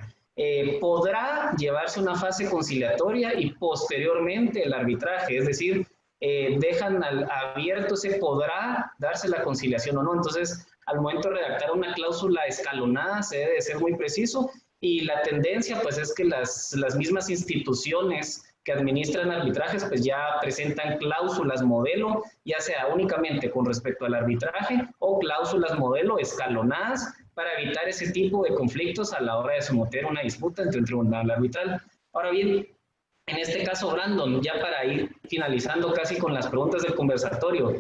Podrá llevarse una fase conciliatoria y posteriormente el arbitraje, es decir, dejan abierto ese podrá darse la conciliación o no. Entonces, al momento de redactar una cláusula escalonada se debe de ser muy preciso, y la tendencia pues es que las mismas instituciones que administran arbitrajes pues ya presentan cláusulas modelo, ya sea únicamente con respecto al arbitraje o cláusulas modelo escalonadas, para evitar ese tipo de conflictos a la hora de someter una disputa entre un tribunal arbitral. Ahora bien, en este caso, Brandon, ya para ir finalizando casi con las preguntas del conversatorio,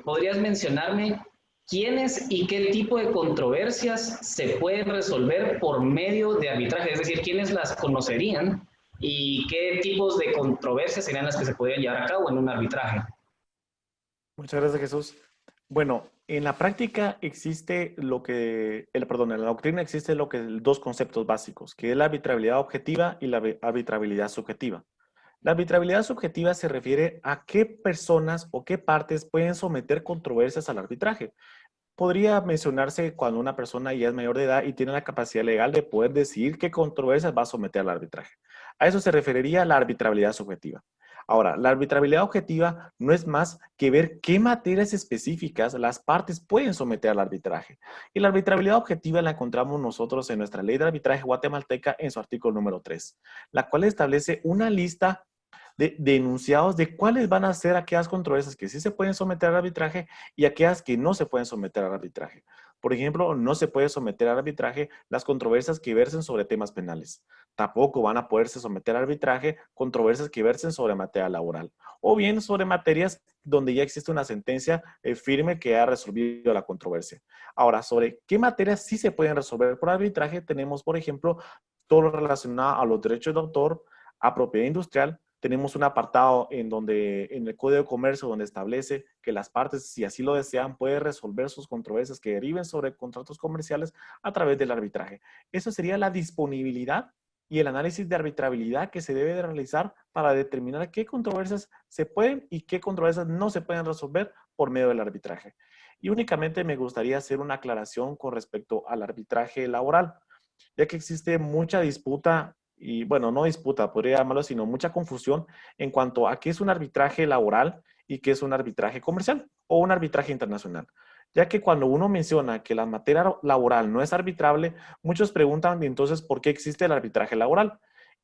¿podrías mencionarme quiénes y qué tipo de controversias se pueden resolver por medio de arbitraje? Es decir, ¿quiénes las conocerían y qué tipos de controversias serían las que se podrían llevar a cabo en un arbitraje. Muchas gracias, Jesús. Bueno, en la práctica existe perdón, en la doctrina existe dos conceptos básicos, que es la arbitrabilidad objetiva y la arbitrabilidad subjetiva. La arbitrabilidad subjetiva se refiere a qué personas o qué partes pueden someter controversias al arbitraje. Podría mencionarse cuando una persona ya es mayor de edad y tiene la capacidad legal de poder decidir qué controversias va a someter al arbitraje. A eso se referiría la arbitrabilidad subjetiva. Ahora, la arbitrabilidad objetiva no es más que ver qué materias específicas las partes pueden someter al arbitraje. Y la arbitrabilidad objetiva la encontramos nosotros en nuestra ley de arbitraje guatemalteca en su artículo número 3, la cual establece una lista de enunciados de cuáles van a ser aquellas controversias que sí se pueden someter al arbitraje y aquellas que no se pueden someter al arbitraje. Por ejemplo, no se puede someter al arbitraje las controversias que versen sobre temas penales. Tampoco van a poderse someter al arbitraje controversias que versen sobre materia laboral o bien sobre materias donde ya existe una sentencia firme que ha resolvido la controversia. Ahora, sobre qué materias sí se pueden resolver por arbitraje, tenemos, por ejemplo, todo lo relacionado a los derechos de autor, a propiedad industrial. Tenemos un apartado en el Código de Comercio donde establece que las partes, si así lo desean, pueden resolver sus controversias que deriven sobre contratos comerciales a través del arbitraje. Eso sería la disponibilidad y el análisis de arbitrabilidad que se debe de realizar para determinar qué controversias se pueden y qué controversias no se pueden resolver por medio del arbitraje. Y únicamente me gustaría hacer una aclaración con respecto al arbitraje laboral, ya que existe mucha disputa y bueno, no disputa, podría llamarlo, sino mucha confusión en cuanto a qué es un arbitraje laboral y qué es un arbitraje comercial o un arbitraje internacional. Ya que cuando uno menciona que la materia laboral no es arbitrable, muchos preguntan entonces por qué existe el arbitraje laboral.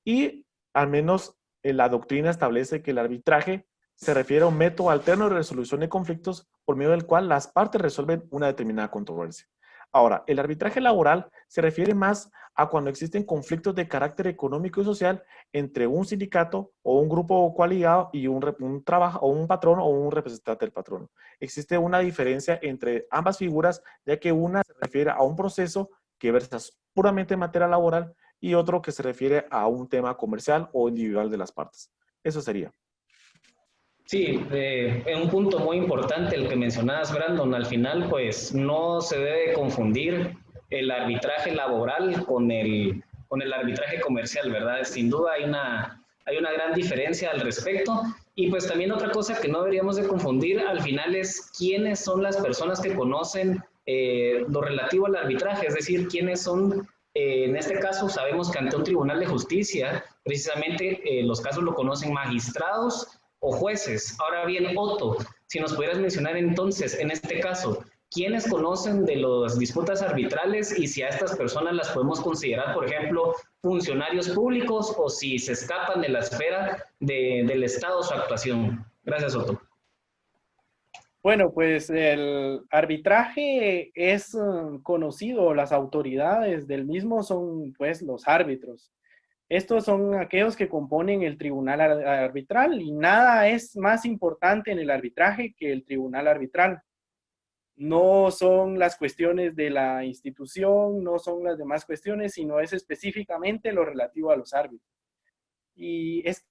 Y al menos la doctrina establece que el arbitraje se refiere a un método alterno de resolución de conflictos por medio del cual las partes resuelven una determinada controversia. Ahora, el arbitraje laboral se refiere más a cuando existen conflictos de carácter económico y social entre un sindicato o un grupo coaligado y un patrón o un representante del patrono. Existe una diferencia entre ambas figuras, ya que una se refiere a un proceso que versa puramente en materia laboral y otro que se refiere a un tema comercial o individual de las partes. Eso sería. Sí, un punto muy importante el que mencionabas, Brandon. Al final, pues no se debe confundir el arbitraje laboral con el arbitraje comercial, ¿verdad? Sin duda hay una gran diferencia al respecto. Y pues también otra cosa que no deberíamos de confundir al final es quiénes son las personas que conocen lo relativo al arbitraje, es decir, quiénes son, en este caso sabemos que ante un tribunal de justicia, precisamente los casos lo conocen magistrados o jueces. Ahora bien, Otto, si nos pudieras mencionar entonces, en este caso, ¿quiénes conocen de las disputas arbitrales y si a estas personas las podemos considerar, por ejemplo, funcionarios públicos o si se escapan de la esfera del Estado su actuación? Gracias, Otto. Bueno, pues el arbitraje es conocido, las autoridades del mismo son pues los árbitros. Estos son aquellos que componen el tribunal arbitral y nada es más importante en el arbitraje que el tribunal arbitral. No son las cuestiones de la institución, no son las demás cuestiones, sino es específicamente lo relativo a los árbitros. Y es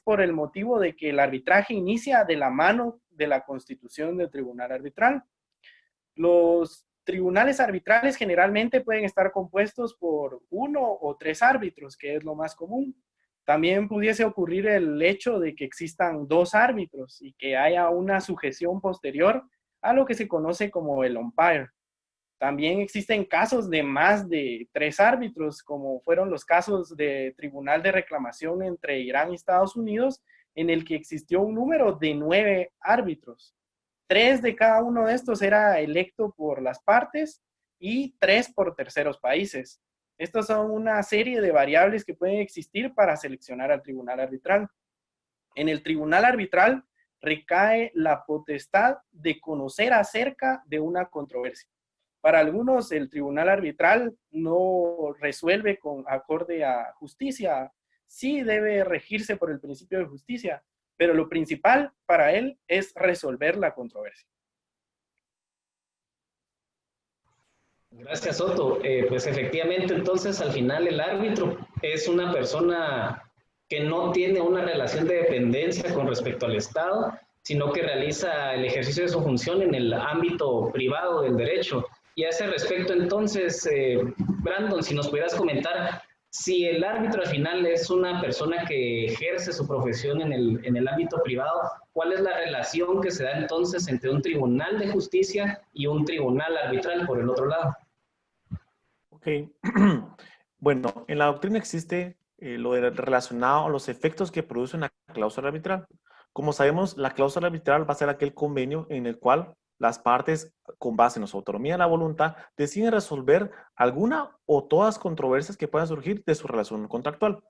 por el motivo de que el arbitraje inicia de la mano de la constitución del tribunal arbitral. Los tribunales arbitrales generalmente pueden estar compuestos por 1 o 3 árbitros, que es lo más común. También pudiese ocurrir el hecho de que existan 2 árbitros y que haya una sujeción posterior a lo que se conoce como el umpire. También existen casos de más de 3 árbitros, como fueron los casos de tribunal de reclamación entre Irán y Estados Unidos, en el que existió un número de 9 árbitros. 3 de cada uno de estos era electo por las partes y 3 por terceros países. Estas son una serie de variables que pueden existir para seleccionar al tribunal arbitral. En el tribunal arbitral recae la potestad de conocer acerca de una controversia. Para algunos, el tribunal arbitral no resuelve con acorde a justicia. Sí debe regirse por el principio de justicia, pero lo principal para él es resolver la controversia. Gracias, Otto. Pues efectivamente, entonces, al final el árbitro es una persona que no tiene una relación de dependencia con respecto al Estado, sino que realiza el ejercicio de su función en el ámbito privado del derecho. Y a ese respecto, entonces, Brandon, si nos pudieras comentar, si el árbitro al final es una persona que ejerce su profesión en el ámbito privado, ¿cuál es la relación que se da entonces entre un tribunal de justicia y un tribunal arbitral por el otro lado? Ok. Bueno, en la doctrina existe relacionado a los efectos que produce una cláusula arbitral. Como sabemos, la cláusula arbitral va a ser aquel convenio en el cual las partes, con base en su autonomía y la voluntad, deciden resolver alguna o todas controversias que puedan surgir de su relación contractual.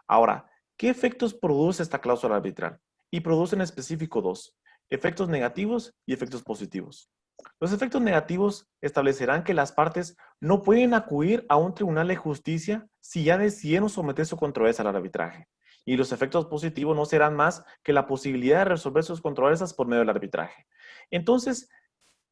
Ahora, ¿qué efectos produce esta cláusula arbitral? Y produce en específico dos: efectos negativos y efectos positivos. Los efectos negativos establecerán que las partes no pueden acudir a un tribunal de justicia si ya decidieron someter su controversia al arbitraje. Y los efectos positivos no serán más que la posibilidad de resolver sus controversias por medio del arbitraje. Entonces,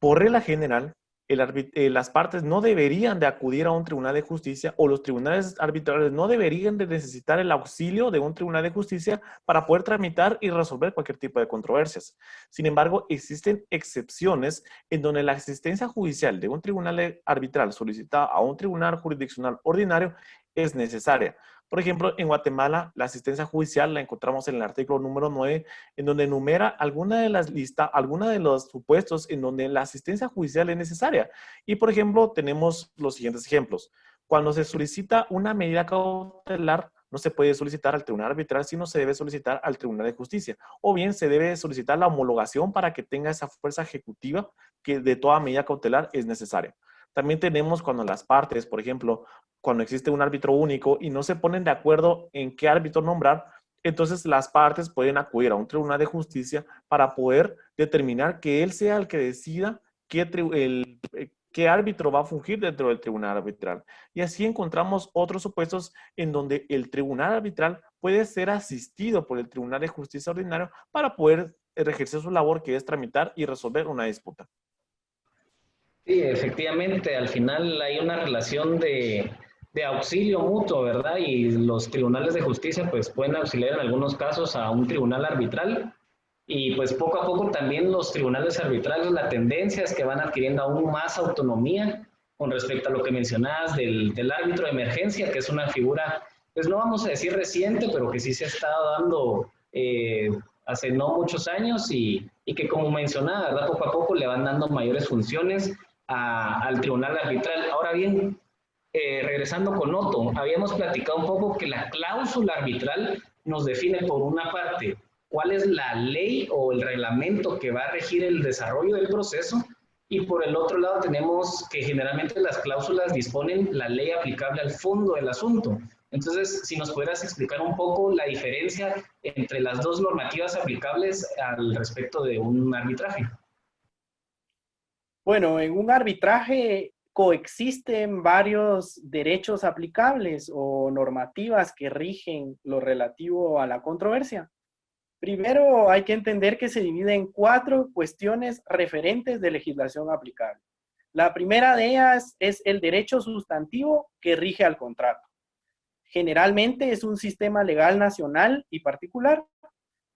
por regla general, las partes no deberían de acudir a un tribunal de justicia, o los tribunales arbitrales no deberían de necesitar el auxilio de un tribunal de justicia para poder tramitar y resolver cualquier tipo de controversias. Sin embargo, existen excepciones en donde la asistencia judicial de un tribunal arbitral solicitada a un tribunal jurisdiccional ordinario es necesaria. Por ejemplo, en Guatemala, la asistencia judicial la encontramos en el artículo número 9, en donde enumera alguna de las listas, alguna de los supuestos en donde la asistencia judicial es necesaria. Y, por ejemplo, tenemos los siguientes ejemplos. Cuando se solicita una medida cautelar, no se puede solicitar al tribunal arbitral, sino se debe solicitar al tribunal de justicia. O bien se debe solicitar la homologación para que tenga esa fuerza ejecutiva que de toda medida cautelar es necesaria. También tenemos cuando las partes, por ejemplo, cuando existe un árbitro único y no se ponen de acuerdo en qué árbitro nombrar, entonces las partes pueden acudir a un tribunal de justicia para poder determinar que él sea el que decida qué árbitro va a fungir dentro del tribunal arbitral. Y así encontramos otros supuestos en donde el tribunal arbitral puede ser asistido por el tribunal de justicia ordinario para poder ejercer su labor, que es tramitar y resolver una disputa. Sí, efectivamente, al final hay una relación de auxilio mutuo, ¿verdad? Y los tribunales de justicia pues pueden auxiliar en algunos casos a un tribunal arbitral, y pues poco a poco también los tribunales arbitrales, la tendencia es que van adquiriendo aún más autonomía con respecto a lo que mencionabas del árbitro de emergencia, que es una figura, pues no vamos a decir reciente, pero que sí se ha estado dando hace no muchos años, y que como mencionaba, ¿verdad? Poco a poco le van dando mayores funciones al tribunal arbitral. Ahora bien, regresando con Otto, habíamos platicado un poco que la cláusula arbitral nos define por una parte cuál es la ley o el reglamento que va a regir el desarrollo del proceso, y por el otro lado tenemos que generalmente las cláusulas disponen la ley aplicable al fondo del asunto. Entonces, si nos pudieras explicar un poco la diferencia entre las dos normativas aplicables al respecto de un arbitraje. Bueno, en un arbitraje coexisten varios derechos aplicables o normativas que rigen lo relativo a la controversia. Primero, hay que entender que se divide en 4 cuestiones referentes de legislación aplicable. La primera de ellas es el derecho sustantivo que rige al contrato. Generalmente es un sistema legal nacional y particular.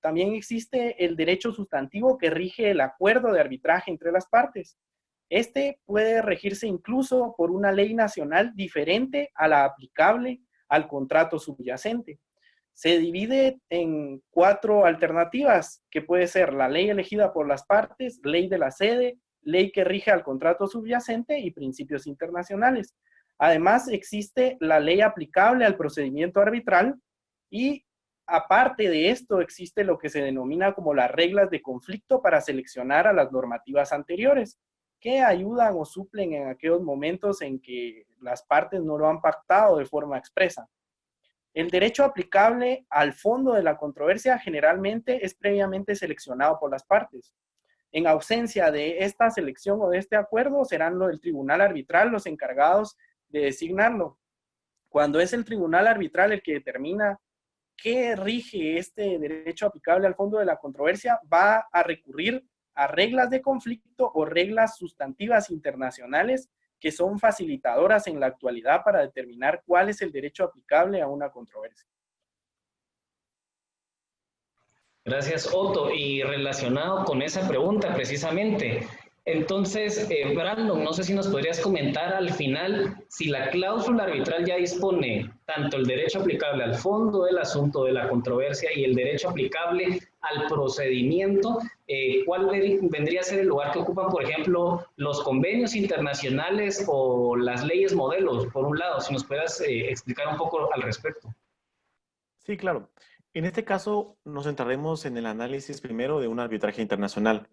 También existe el derecho sustantivo que rige el acuerdo de arbitraje entre las partes. Este puede regirse incluso por una ley nacional diferente a la aplicable al contrato subyacente. Se divide en 4 alternativas, que puede ser la ley elegida por las partes, ley de la sede, ley que rige al contrato subyacente y principios internacionales. Además, existe la ley aplicable al procedimiento arbitral, y aparte de esto existe lo que se denomina como las reglas de conflicto para seleccionar a las normativas anteriores, que ayudan o suplen en aquellos momentos en que las partes no lo han pactado de forma expresa. El derecho aplicable al fondo de la controversia generalmente es previamente seleccionado por las partes. En ausencia de esta selección o de este acuerdo, serán el tribunal arbitral los encargados de designarlo. Cuando es el tribunal arbitral el que determina qué rige este derecho aplicable al fondo de la controversia, va a recurrir a reglas de conflicto o reglas sustantivas internacionales que son facilitadoras en la actualidad para determinar cuál es el derecho aplicable a una controversia. Gracias, Otto. Y relacionado con esa pregunta precisamente, entonces, Brandon, no sé si nos podrías comentar al final si la cláusula arbitral ya dispone tanto el derecho aplicable al fondo del asunto de la controversia y el derecho aplicable al procedimiento. ¿Cuál vendría a ser el lugar que ocupan, por ejemplo, los convenios internacionales o las leyes modelos, por un lado? Si nos puedas explicar un poco al respecto. Sí, claro. En este caso nos centraremos en el análisis primero de un arbitraje internacional.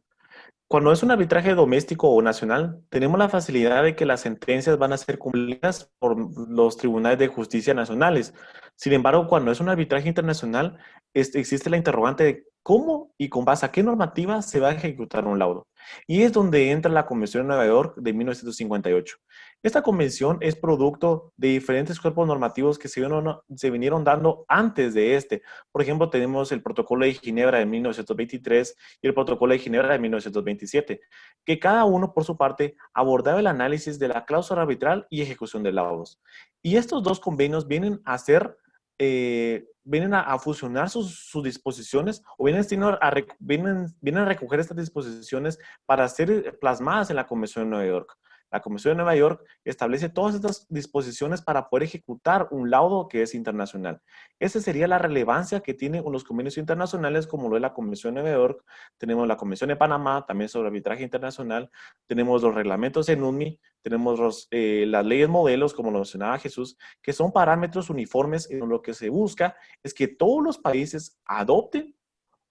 Cuando es un arbitraje doméstico o nacional, tenemos la facilidad de que las sentencias van a ser cumplidas por los tribunales de justicia nacionales. Sin embargo, cuando es un arbitraje internacional, existe la interrogante de cómo y con base a qué normativa se va a ejecutar un laudo. Y es donde entra la Convención de Nueva York de 1958. Esta convención es producto de diferentes cuerpos normativos que se vinieron dando antes de este. Por ejemplo, tenemos el Protocolo de Ginebra de 1923 y el Protocolo de Ginebra de 1927, que cada uno por su parte abordaba el análisis de la cláusula arbitral y ejecución de laudos. Y estos dos convenios vienen a ser, vienen a fusionar sus disposiciones o vienen a recoger estas disposiciones para ser plasmadas en la Convención de Nueva York. La Convención de Nueva York establece todas estas disposiciones para poder ejecutar un laudo que es internacional. Esa sería la relevancia que tienen los convenios internacionales, como lo es la Convención de Nueva York. Tenemos la Convención de Panamá, también sobre arbitraje internacional. Tenemos los reglamentos en UNMI. Tenemos las leyes modelos, como lo mencionaba Jesús, que son parámetros uniformes en lo que se busca es que todos los países adopten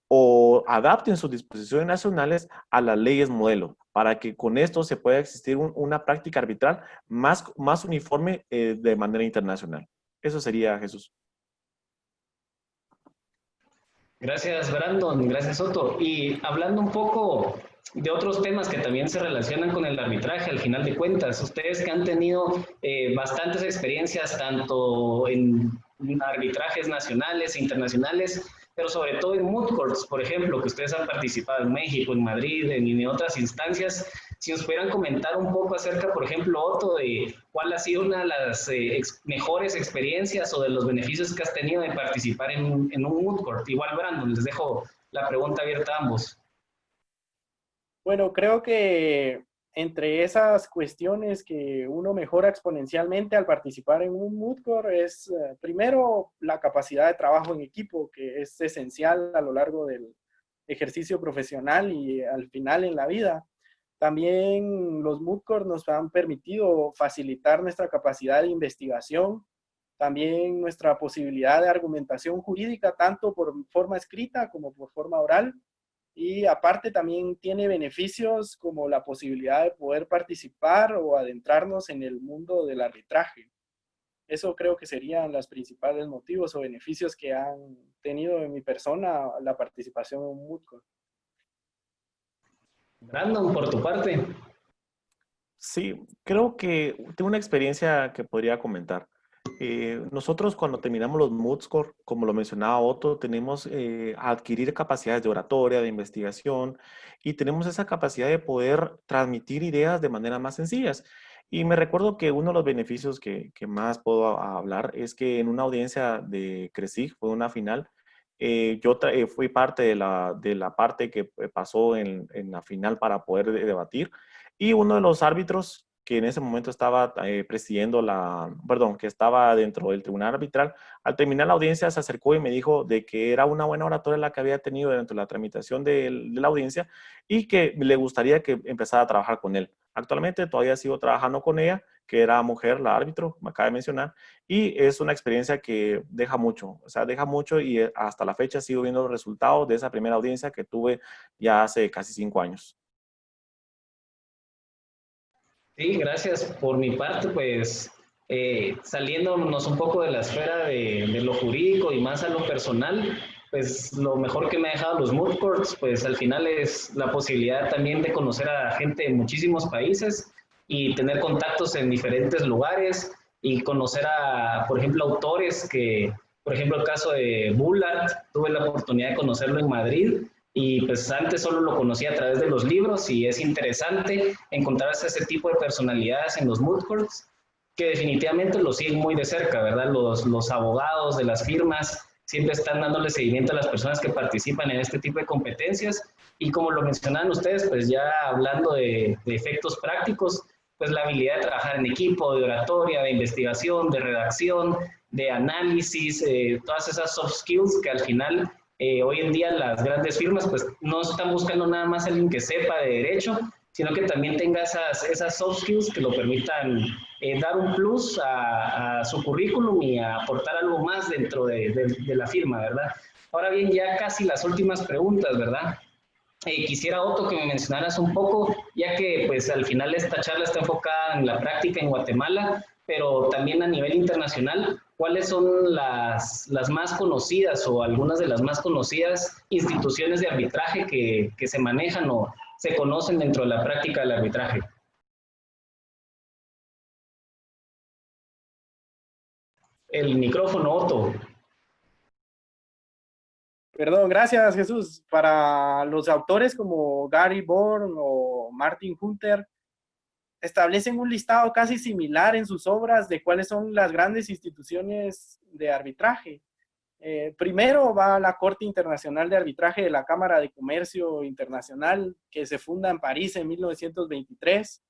o adapten sus disposiciones nacionales a las leyes modelo, para que con esto se pueda existir una práctica arbitral más uniforme de manera internacional. Eso sería, Jesús. Gracias, Brandon. Gracias, Otto. Y hablando un poco de otros temas que también se relacionan con el arbitraje, al final de cuentas, ustedes que han tenido bastantes experiencias tanto en arbitrajes nacionales e internacionales, pero sobre todo en moot courts, por ejemplo, que ustedes han participado en México, en Madrid, en otras instancias, si nos pudieran comentar un poco acerca, por ejemplo, Otto, de cuál ha sido una de las mejores experiencias o de los beneficios que has tenido de participar en un moot court. Igual, Brandon, les dejo la pregunta abierta a ambos. Bueno, creo que entre esas cuestiones que uno mejora exponencialmente al participar en un moot court es, primero, la capacidad de trabajo en equipo, que es esencial a lo largo del ejercicio profesional y al final en la vida. También los moot courts nos han permitido facilitar nuestra capacidad de investigación, también nuestra posibilidad de argumentación jurídica, tanto por forma escrita como por forma oral. Y aparte también tiene beneficios como la posibilidad de poder participar o adentrarnos en el mundo del arbitraje. Eso creo que serían los principales motivos o beneficios que han tenido en mi persona la participación en un moot court. Brandon, por tu parte. Sí, creo que tengo una experiencia que podría comentar. Nosotros cuando terminamos los moot court, como lo mencionaba Otto, tenemos a adquirir capacidades de oratoria, de investigación, y tenemos esa capacidad de poder transmitir ideas de manera más sencillas. Y me recuerdo que uno de los beneficios que más puedo hablar es que en una audiencia de CRESIG, fue una final, yo fui parte de la parte que pasó en la final para poder debatir, y uno de los árbitros que en ese momento estaba presidiendo que estaba dentro del tribunal arbitral, al terminar la audiencia se acercó y me dijo de que era una buena oratoria la que había tenido dentro de la tramitación de la audiencia y que le gustaría que empezara a trabajar con él. Actualmente todavía sigo trabajando con ella, que era mujer, la árbitro, me acaba de mencionar, y es una experiencia que deja mucho, o sea, deja mucho y hasta la fecha sigo viendo los resultados de esa primera audiencia que tuve ya hace casi 5 años. Sí, gracias. Por mi parte, pues saliéndonos un poco de la esfera de lo jurídico y más a lo personal, pues lo mejor que me ha dejado los moot courts, pues al final es la posibilidad también de conocer a gente de muchísimos países y tener contactos en diferentes lugares y conocer a, por ejemplo, autores que, por ejemplo, el caso de Bullard, tuve la oportunidad de conocerlo en Madrid. Y pues antes solo lo conocía a través de los libros y es interesante encontrarse ese tipo de personalidades en los moot courts que definitivamente lo siguen muy de cerca, ¿verdad? Los abogados de las firmas siempre están dándole seguimiento a las personas que participan en este tipo de competencias. Y como lo mencionaban ustedes, pues ya hablando de efectos prácticos, pues la habilidad de trabajar en equipo, de oratoria, de investigación, de redacción, de análisis, todas esas soft skills que al final hoy en día las grandes firmas pues no están buscando nada más a alguien que sepa de derecho, sino que también tenga esas soft skills que lo permitan dar un plus a su currículum y a aportar algo más dentro de la firma, ¿verdad? Ahora bien, ya casi las últimas preguntas, ¿verdad? Quisiera, Otto, que me mencionaras un poco, ya que pues al final esta charla está enfocada en la práctica en Guatemala, pero también a nivel internacional, ¿cuáles son las más conocidas o algunas de las más conocidas instituciones de arbitraje que se manejan o se conocen dentro de la práctica del arbitraje? El micrófono, Otto. Perdón, gracias Jesús. Para los autores como Gary Born o Martin Hunter, establecen un listado casi similar en sus obras de cuáles son las grandes instituciones de arbitraje. Primero va la Corte Internacional de Arbitraje de la Cámara de Comercio Internacional, que se funda en París en 1923,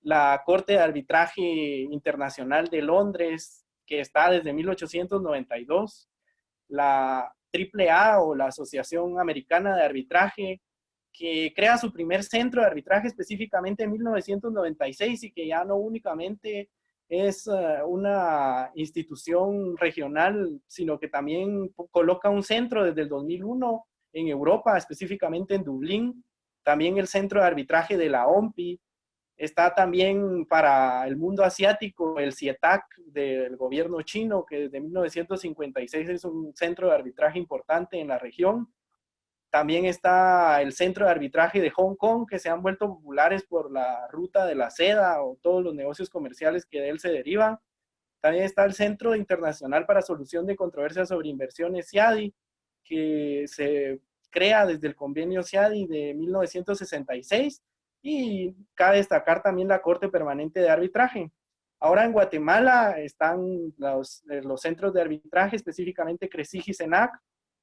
la Corte de Arbitraje Internacional de Londres, que está desde 1892, la AAA o la Asociación Americana de Arbitraje, que crea su primer centro de arbitraje específicamente en 1996 y que ya no únicamente es una institución regional, sino que también coloca un centro desde el 2001 en Europa, específicamente en Dublín. También el centro de arbitraje de la OMPI. Está también para el mundo asiático el CIETAC del gobierno chino, que desde 1956 es un centro de arbitraje importante en la región. También está el centro de arbitraje de Hong Kong, que se han vuelto populares por la ruta de la seda o todos los negocios comerciales que de él se derivan. También está el Centro Internacional para Solución de Controversias sobre Inversiones, CIADI, que se crea desde el convenio CIADI de 1966. Y cabe destacar también la Corte Permanente de Arbitraje. Ahora en Guatemala están los centros de arbitraje, específicamente CRESIG y CENAC.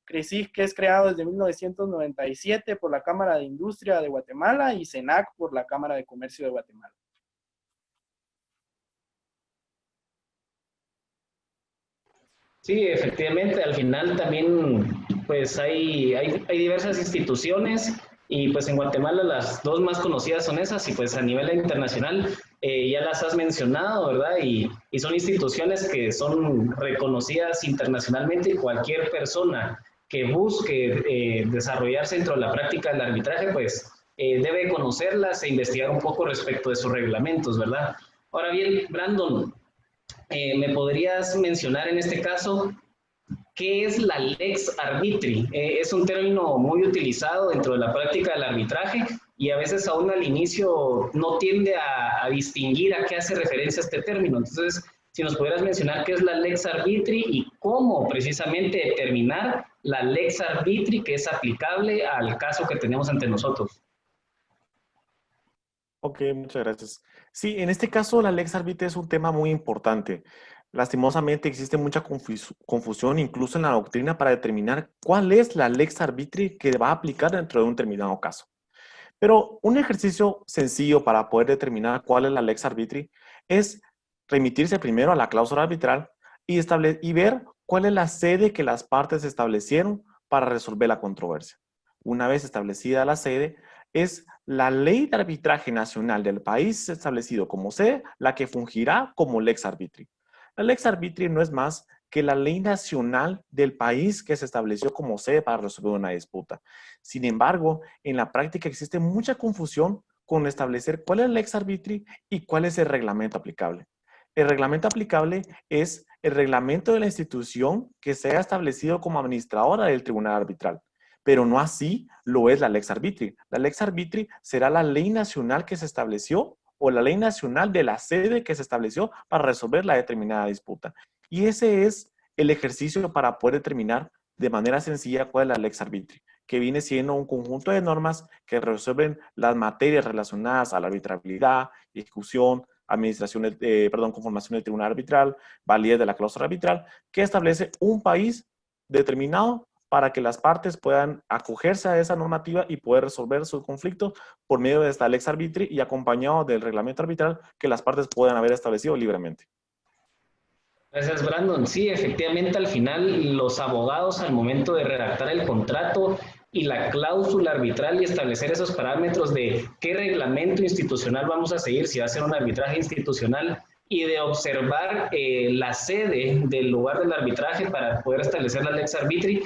CRESIG, que es creado desde 1997 por la Cámara de Industria de Guatemala, y CENAC por la Cámara de Comercio de Guatemala. Sí, efectivamente, al final también pues hay diversas instituciones y pues en Guatemala las dos más conocidas son esas y pues a nivel internacional ya las has mencionado, ¿verdad? Y son instituciones que son reconocidas internacionalmente y cualquier persona que busque desarrollarse dentro de la práctica del arbitraje pues debe conocerlas e investigar un poco respecto de sus reglamentos, ¿verdad? Ahora bien, Brandon, ¿me podrías mencionar en este caso qué es la lex arbitri? Es un término muy utilizado dentro de la práctica del arbitraje y a veces aún al inicio no tiende a distinguir a qué hace referencia este término. Entonces, si nos pudieras mencionar qué es la lex arbitri y cómo precisamente determinar la lex arbitri que es aplicable al caso que tenemos ante nosotros. Ok, muchas gracias. Sí, en este caso la lex arbitri es un tema muy importante. Lastimosamente existe mucha confusión incluso en la doctrina para determinar cuál es la lex arbitri que va a aplicar dentro de un determinado caso. Pero un ejercicio sencillo para poder determinar cuál es la lex arbitri es remitirse primero a la cláusula arbitral y ver cuál es la sede que las partes establecieron para resolver la controversia. Una vez establecida la sede, es la ley de arbitraje nacional del país establecido como sede la que fungirá como lex arbitri. La lex arbitri no es más que la ley nacional del país que se estableció como sede para resolver una disputa. Sin embargo, en la práctica existe mucha confusión con establecer cuál es el lex arbitri y cuál es el reglamento aplicable. El reglamento aplicable es el reglamento de la institución que sea establecido como administradora del tribunal arbitral, pero no así lo es la lex arbitri. La lex arbitri será la ley nacional que se estableció o la ley nacional de la sede que se estableció para resolver la determinada disputa. Y ese es el ejercicio para poder determinar de manera sencilla cuál es la lex arbitri, que viene siendo un conjunto de normas que resuelven las materias relacionadas a la arbitrabilidad, ejecución, conformación del tribunal arbitral, validez de la cláusula arbitral, que establece un país determinado para que las partes puedan acogerse a esa normativa y poder resolver su conflicto por medio de esta lex arbitri y acompañado del reglamento arbitral que las partes puedan haber establecido libremente. Gracias, Brandon. Sí, efectivamente, al final los abogados al momento de redactar el contrato y la cláusula arbitral y establecer esos parámetros de qué reglamento institucional vamos a seguir, si va a ser un arbitraje institucional, y de observar la sede del lugar del arbitraje para poder establecer la lex arbitri,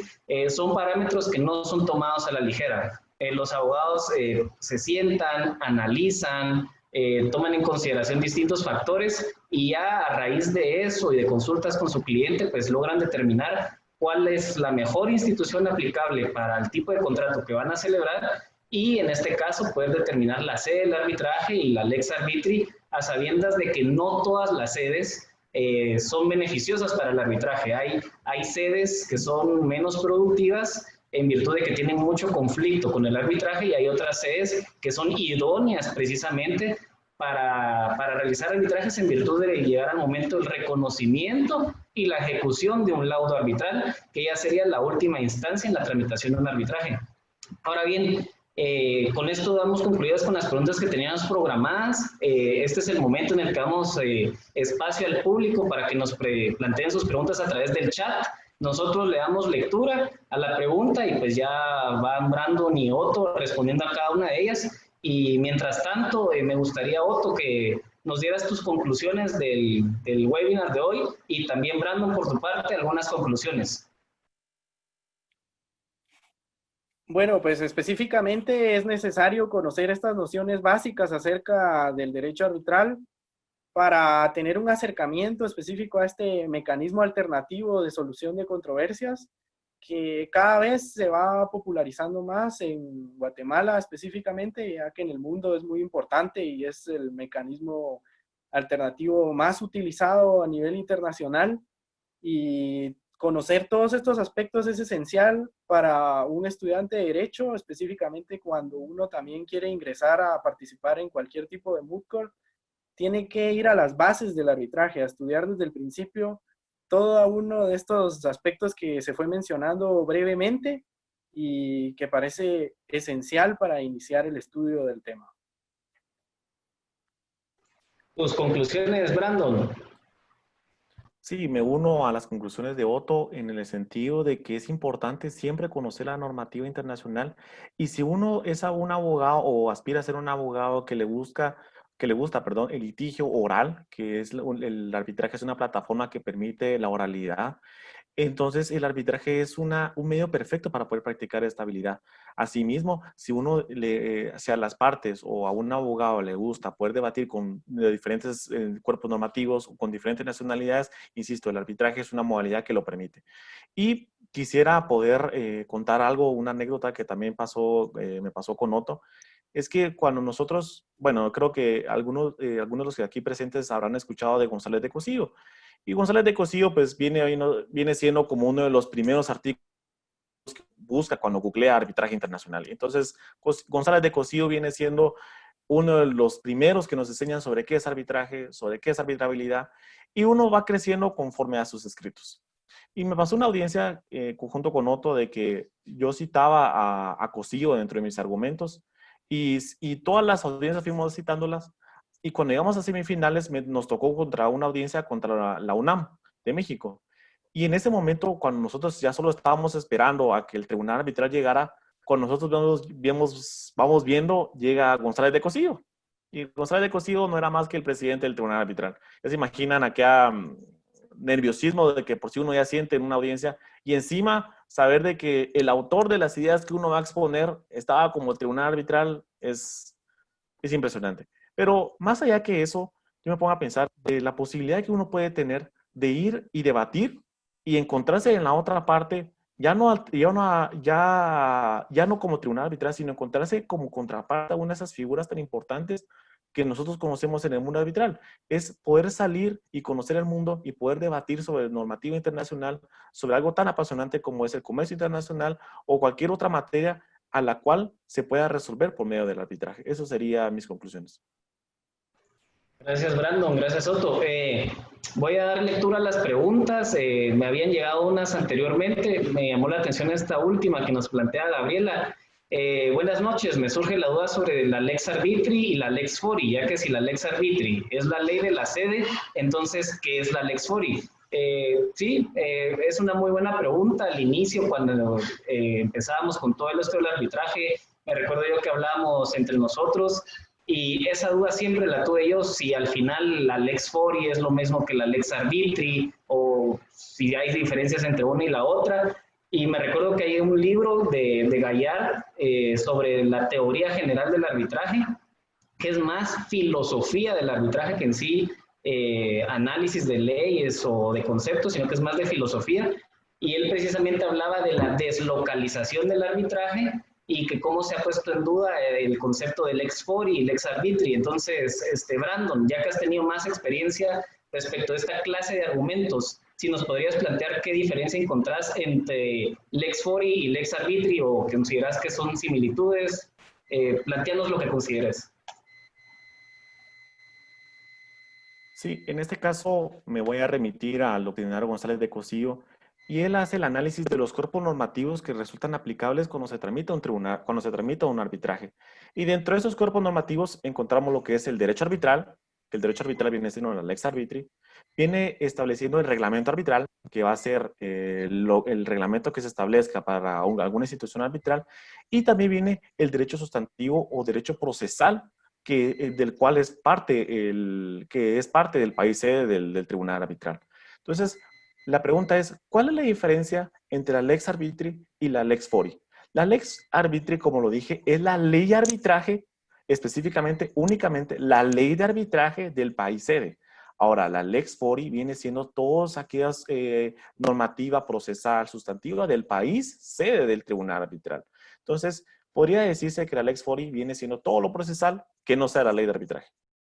son parámetros que no son tomados a la ligera. Los abogados se sientan, analizan, toman en consideración distintos factores y ya a raíz de eso y de consultas con su cliente, pues logran determinar cuál es la mejor institución aplicable para el tipo de contrato que van a celebrar y en este caso poder determinar la sede del arbitraje y la lex arbitri a sabiendas de que no todas las sedes son beneficiosas para el arbitraje. Hay sedes que son menos productivas en virtud de que tienen mucho conflicto con el arbitraje y hay otras sedes que son idóneas precisamente para realizar arbitrajes en virtud de llegar al momento del reconocimiento y la ejecución de un laudo arbitral, que ya sería la última instancia en la tramitación de un arbitraje. Ahora bien, con esto damos concluidas con las preguntas que teníamos programadas. Este es el momento en el que damos espacio al público para que nos planteen sus preguntas a través del chat. Nosotros le damos lectura a la pregunta y pues ya van Brandon y Otto respondiendo a cada una de ellas. Y mientras tanto, me gustaría, Otto, que nos dieras tus conclusiones del webinar de hoy y también, Brandon, por tu parte, algunas conclusiones. Bueno, pues específicamente es necesario conocer estas nociones básicas acerca del derecho arbitral para tener un acercamiento específico a este mecanismo alternativo de solución de controversias que cada vez se va popularizando más en Guatemala específicamente, ya que en el mundo es muy importante y es el mecanismo alternativo más utilizado a nivel internacional. Y conocer todos estos aspectos es esencial para un estudiante de Derecho, específicamente cuando uno también quiere ingresar a participar en cualquier tipo de moot court. Tiene que ir a las bases del arbitraje, a estudiar desde el principio todo uno de estos aspectos que se fue mencionando brevemente y que parece esencial para iniciar el estudio del tema. Tus conclusiones, Brandon. Sí, me uno a las conclusiones de Otto en el sentido de que es importante siempre conocer la normativa internacional y si uno es un abogado o aspira a ser un abogado que le gusta, el litigio oral, que es el arbitraje es una plataforma que permite la oralidad. Entonces, el arbitraje es un medio perfecto para poder practicar esta habilidad. Asimismo, si si a las partes o a un abogado le gusta poder debatir con diferentes cuerpos normativos o con diferentes nacionalidades, insisto, el arbitraje es una modalidad que lo permite. Y quisiera poder contar algo, una anécdota que también me pasó con Otto. Es que cuando nosotros, bueno, creo que algunos de los que aquí presentes habrán escuchado de González de Cosío. Y González de Cosío, pues, viene siendo como uno de los primeros artículos que busca cuando googlea arbitraje internacional. Entonces, González de Cosío viene siendo uno de los primeros que nos enseñan sobre qué es arbitraje, sobre qué es arbitrabilidad, y uno va creciendo conforme a sus escritos. Y me pasó una audiencia junto con Otto de que yo citaba a Cosío dentro de mis argumentos, y todas las audiencias fuimos citándolas. Y cuando llegamos a semifinales, nos tocó contra una audiencia contra la UNAM de México. Y en ese momento, cuando nosotros ya solo estábamos esperando a que el tribunal arbitral llegara, cuando nosotros vamos viendo, llega González de Cosío. Y González de Cosío no era más que el presidente del tribunal arbitral. Ya se imaginan aquel nerviosismo de que por si uno ya siente en una audiencia y encima saber de que el autor de las ideas que uno va a exponer estaba como el tribunal arbitral es impresionante. Pero más allá que eso, yo me pongo a pensar de la posibilidad que uno puede tener de ir y debatir y encontrarse en la otra parte, ya no como tribunal arbitral, sino encontrarse como contraparte a una de esas figuras tan importantes que nosotros conocemos en el mundo arbitral. Es poder salir y conocer el mundo y poder debatir sobre normativa internacional, sobre algo tan apasionante como es el comercio internacional o cualquier otra materia a la cual se pueda resolver por medio del arbitraje. Eso serían mis conclusiones. Gracias, Brandon. Gracias, Otto. Voy a dar lectura a las preguntas. Me habían llegado unas anteriormente. Me llamó la atención esta última que nos plantea Gabriela. Buenas noches. Me surge la duda sobre la Lex Arbitri y la Lex Fori, ya que si la Lex Arbitri es la ley de la sede, entonces, ¿qué es la Lex Fori? Sí, es una muy buena pregunta. Al inicio, cuando empezábamos con todo esto del arbitraje, me recuerdo yo que hablábamos entre nosotros y esa duda siempre la tuve yo, si al final la Lex Fori es lo mismo que la Lex Arbitri o si hay diferencias entre una y la otra. Y me recuerdo que hay un libro de Gaillard sobre la teoría general del arbitraje, que es más filosofía del arbitraje que en sí análisis de leyes o de conceptos, sino que es más de filosofía. Y él precisamente hablaba de la deslocalización del arbitraje y que cómo se ha puesto en duda el concepto del lex fori y lex arbitri. Entonces, Brandon, ya que has tenido más experiencia respecto a esta clase de argumentos, si nos podrías plantear qué diferencia encontrás entre lex fori y lex arbitri o consideras que son similitudes, planteanos lo que consideres. Sí, en este caso me voy a remitir al opinionario González de Cosío y él hace el análisis de los cuerpos normativos que resultan aplicables cuando se tramita un tribunal, cuando se tramita un arbitraje. Y dentro de esos cuerpos normativos encontramos lo que es el derecho arbitral, que el derecho arbitral viene siendo la lex arbitri, viene estableciendo el reglamento arbitral, que va a ser el reglamento que se establezca para alguna institución arbitral, y también viene el derecho sustantivo o derecho procesal, del cual es parte, que es parte del país sede del tribunal arbitral. Entonces, la pregunta es, ¿cuál es la diferencia entre la lex arbitri y la lex fori? La lex arbitri, como lo dije, es la ley de arbitraje, específicamente, únicamente, la ley de arbitraje del país sede. Ahora, la lex fori viene siendo todas aquellas normativa procesal sustantiva del país sede del tribunal arbitral. Entonces, podría decirse que la lex fori viene siendo todo lo procesal que no sea la ley de arbitraje.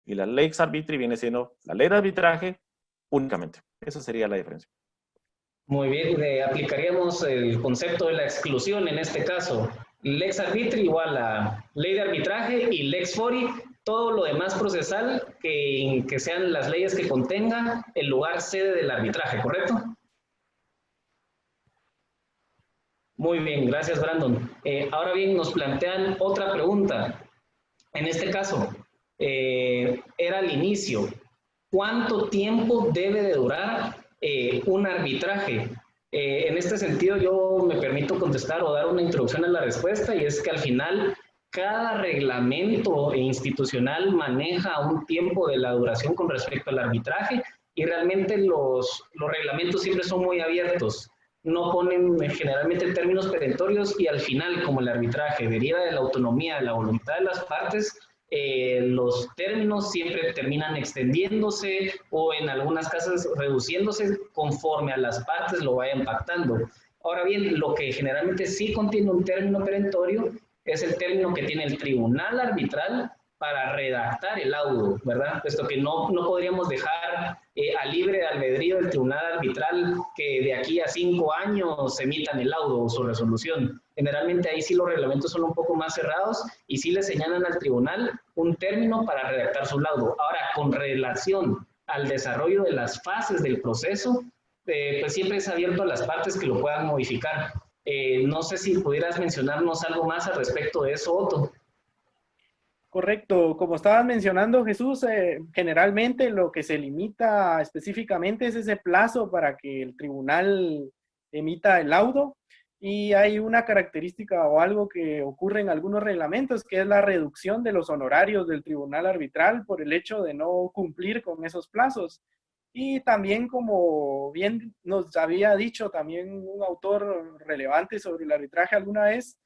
Y la lex arbitri viene siendo la ley de arbitraje únicamente. Esa sería la diferencia. Muy bien, aplicaríamos el concepto de la exclusión en este caso. Lex arbitri igual a ley de arbitraje y lex fori, todo lo demás procesal que sean las leyes que contengan el lugar sede del arbitraje, ¿correcto? Muy bien, gracias Brandon. Ahora bien, nos plantean otra pregunta. En este caso, era al inicio. ¿Cuánto tiempo debe de durar un arbitraje? En este sentido, yo me permito contestar o dar una introducción a la respuesta, y es que al final cada reglamento institucional maneja un tiempo de la duración con respecto al arbitraje, y realmente los reglamentos siempre son muy abiertos. No ponen generalmente términos perentorios, y al final, como el arbitraje deriva de la autonomía, de la voluntad de las partes, los términos siempre terminan extendiéndose o en algunas casos reduciéndose conforme a las partes lo vayan pactando. Ahora bien, lo que generalmente sí contiene un término perentorio es el término que tiene el tribunal arbitral para redactar el laudo, ¿verdad? Puesto que no podríamos dejar a libre albedrío del tribunal arbitral que de aquí a 5 años emitan el laudo o su resolución. Generalmente ahí sí los reglamentos son un poco más cerrados y sí le señalan al tribunal un término para redactar su laudo. Ahora, con relación al desarrollo de las fases del proceso, pues siempre es abierto a las partes que lo puedan modificar. No sé si pudieras mencionarnos algo más al respecto de eso, Otto. Correcto, como estabas mencionando, Jesús, generalmente lo que se limita específicamente es ese plazo para que el tribunal emita el laudo, y hay una característica o algo que ocurre en algunos reglamentos, que es la reducción de los honorarios del tribunal arbitral por el hecho de no cumplir con esos plazos. Y también, como bien nos había dicho también un autor relevante sobre el arbitraje alguna vez,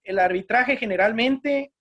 el arbitraje generalmente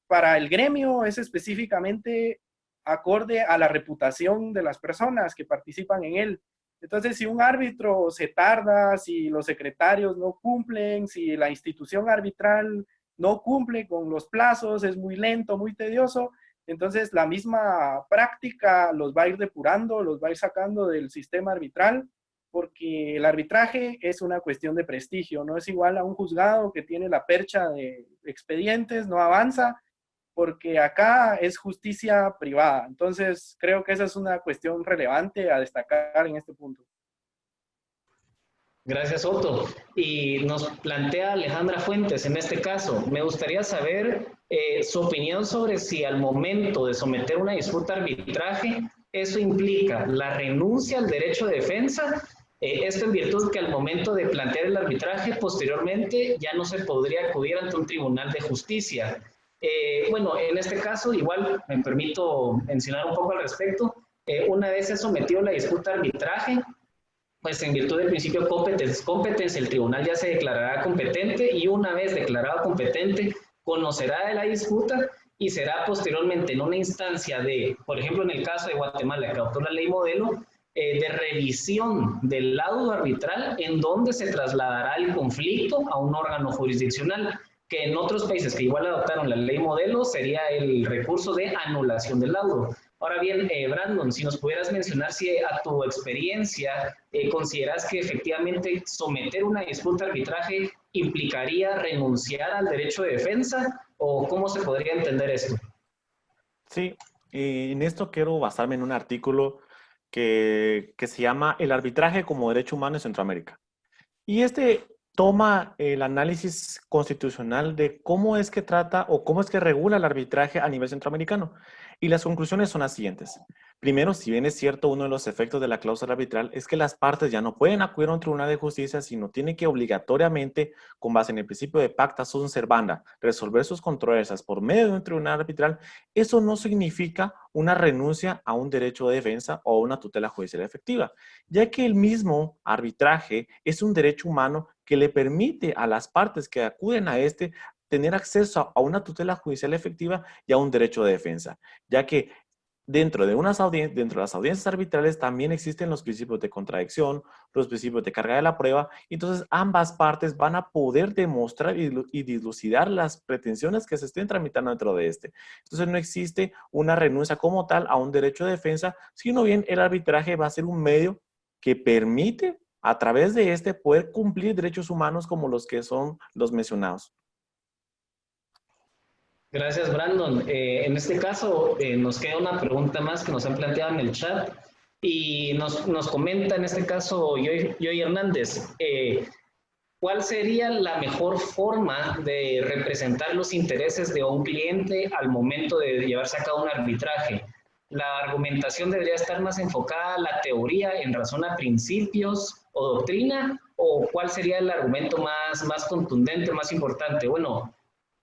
para el gremio es específicamente acorde a la reputación de las personas que participan en él. Entonces, si un árbitro se tarda, si los secretarios no cumplen, si la institución arbitral no cumple con los plazos, es muy lento, muy tedioso, entonces la misma práctica los va a ir depurando, los va a ir sacando del sistema arbitral, porque el arbitraje es una cuestión de prestigio, no es igual a un juzgado que tiene la percha de expedientes, no avanza, porque acá es justicia privada. Entonces, creo que esa es una cuestión relevante a destacar en este punto. Gracias, Otto. Y nos plantea Alejandra Fuentes, en este caso, me gustaría saber su opinión sobre si al momento de someter una disputa a arbitraje, eso implica la renuncia al derecho de defensa, esto en virtud que al momento de plantear el arbitraje, posteriormente ya no se podría acudir ante un tribunal de justicia. Bueno, en este caso, igual me permito mencionar un poco al respecto. Una vez se sometió la disputa a arbitraje, pues en virtud del principio competence, el tribunal ya se declarará competente y una vez declarado competente, conocerá de la disputa y será posteriormente en una instancia de, por ejemplo, en el caso de Guatemala, que adoptó la ley modelo, de revisión del laudo arbitral en donde se trasladará el conflicto a un órgano jurisdiccional, que en otros países que igual adoptaron la ley modelo sería el recurso de anulación del laudo. Ahora bien, Brandon, si nos pudieras mencionar si a tu experiencia consideras que efectivamente someter una disputa a arbitraje implicaría renunciar al derecho de defensa o cómo se podría entender esto. Sí, en esto quiero basarme en un artículo que se llama El arbitraje como derecho humano en Centroamérica. Y este toma el análisis constitucional de cómo es que trata o cómo es que regula el arbitraje a nivel centroamericano. Y las conclusiones son las siguientes. Primero, si bien es cierto, uno de los efectos de la cláusula arbitral es que las partes ya no pueden acudir a un tribunal de justicia, sino tienen que obligatoriamente, con base en el principio de pacta sunt servanda, resolver sus controversias por medio de un tribunal arbitral. Eso no significa una renuncia a un derecho de defensa o a una tutela judicial efectiva, ya que el mismo arbitraje es un derecho humano que le permite a las partes que acuden a este tener acceso a una tutela judicial efectiva y a un derecho de defensa, ya que dentro de las audiencias arbitrales también existen los principios de contradicción, los principios de carga de la prueba, y entonces ambas partes van a poder demostrar y dilucidar las pretensiones que se estén tramitando dentro de este. Entonces no existe una renuncia como tal a un derecho de defensa, sino bien el arbitraje va a ser un medio que permite a través de este poder cumplir derechos humanos como los que son los mencionados. Gracias, Brandon. En este caso, nos queda una pregunta más que nos han planteado en el chat y nos comenta en este caso Yoy Hernández, ¿cuál sería la mejor forma de representar los intereses de un cliente al momento de llevarse a cabo un arbitraje? ¿La argumentación debería estar más enfocada a la teoría en razón a principios o doctrina? ¿O cuál sería el argumento más contundente, más importante? Bueno,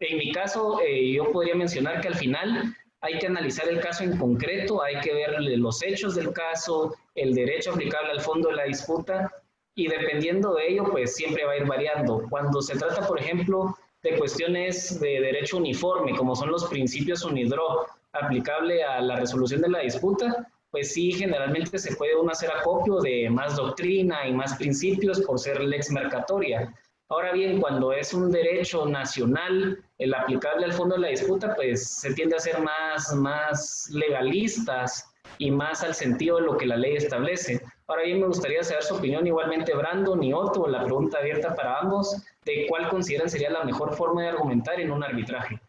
en mi caso, yo podría mencionar que al final hay que analizar el caso en concreto, hay que ver los hechos del caso, el derecho aplicable al fondo de la disputa, y dependiendo de ello, pues siempre va a ir variando. Cuando se trata, por ejemplo, de cuestiones de derecho uniforme, como son los principios UNIDROIT, aplicable a la resolución de la disputa, pues sí, generalmente se puede uno hacer acopio de más doctrina y más principios por ser lex mercatoria. Ahora bien, cuando es un derecho nacional, el aplicable al fondo de la disputa, pues se tiende a ser más legalistas y más al sentido de lo que la ley establece. Ahora bien, me gustaría saber su opinión igualmente, Brandon y Otto, la pregunta abierta para ambos, de cuál consideran sería la mejor forma de argumentar en un arbitraje.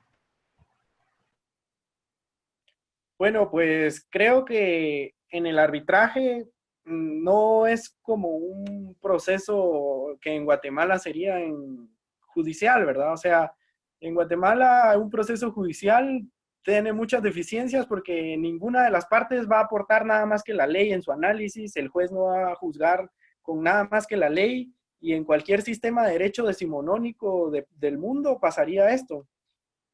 Bueno, pues creo que en el arbitraje no es como un proceso que en Guatemala sería judicial, ¿verdad? O sea, en Guatemala un proceso judicial tiene muchas deficiencias porque ninguna de las partes va a aportar nada más que la ley en su análisis, el juez no va a juzgar con nada más que la ley y en cualquier sistema de derecho decimonónico del mundo pasaría esto.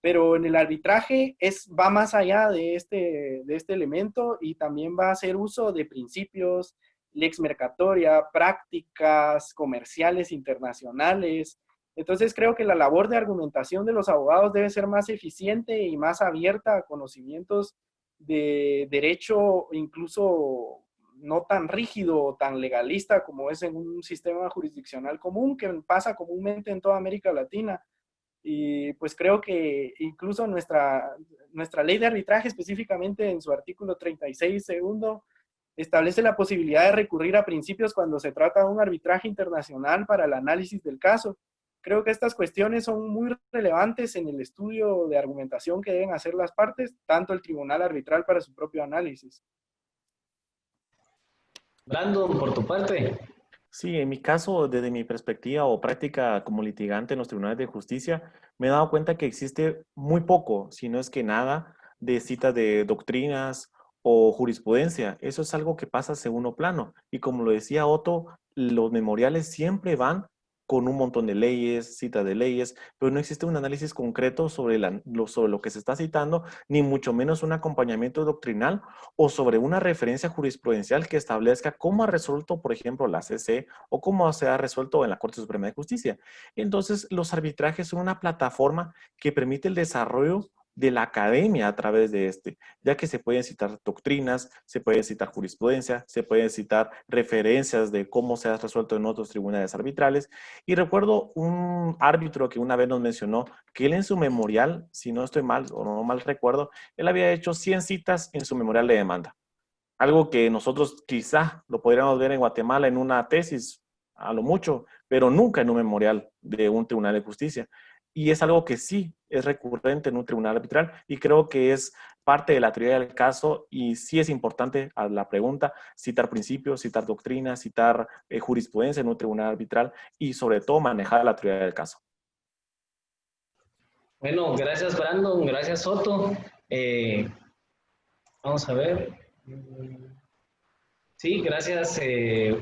Pero en el arbitraje va más allá de este elemento y también va a hacer uso de principios, lex mercatoria, prácticas comerciales internacionales. Entonces creo que la labor de argumentación de los abogados debe ser más eficiente y más abierta a conocimientos de derecho incluso no tan rígido o tan legalista como es en un sistema jurisdiccional común que pasa comúnmente en toda América Latina. Y pues creo que incluso nuestra ley de arbitraje, específicamente en su artículo 36 segundo, establece la posibilidad de recurrir a principios cuando se trata de un arbitraje internacional para el análisis del caso. Creo que estas cuestiones son muy relevantes en el estudio de argumentación que deben hacer las partes, tanto el tribunal arbitral para su propio análisis. Brandon, por tu parte. Sí, en mi caso, desde mi perspectiva o práctica como litigante en los tribunales de justicia, me he dado cuenta que existe muy poco, si no es que nada, de citas de doctrinas o jurisprudencia. Eso es algo que pasa a segundo plano. Y como lo decía Otto, los memoriales siempre van con un montón de leyes, citas de leyes, pero no existe un análisis concreto sobre, sobre lo que se está citando, ni mucho menos un acompañamiento doctrinal o sobre una referencia jurisprudencial que establezca cómo ha resuelto, por ejemplo, la CC o cómo se ha resuelto en la Corte Suprema de Justicia. Entonces, los arbitrajes son una plataforma que permite el desarrollo de la academia a través de ya que se pueden citar doctrinas, se puede citar jurisprudencia, se pueden citar referencias de cómo se ha resuelto en otros tribunales arbitrales. Y recuerdo un árbitro que una vez nos mencionó que él en su memorial, si no estoy mal o no mal recuerdo, él había hecho 100 citas en su memorial de demanda. Algo que nosotros quizá lo podríamos ver en Guatemala en una tesis, a lo mucho, pero nunca en un memorial de un tribunal de justicia. Y es algo que sí es recurrente en un tribunal arbitral y creo que es parte de la teoría del caso y sí es importante a la pregunta citar principios, citar doctrinas, citar jurisprudencia en un tribunal arbitral y sobre todo manejar la teoría del caso. Bueno, gracias Brandon, gracias Soto. Vamos a ver. Sí, gracias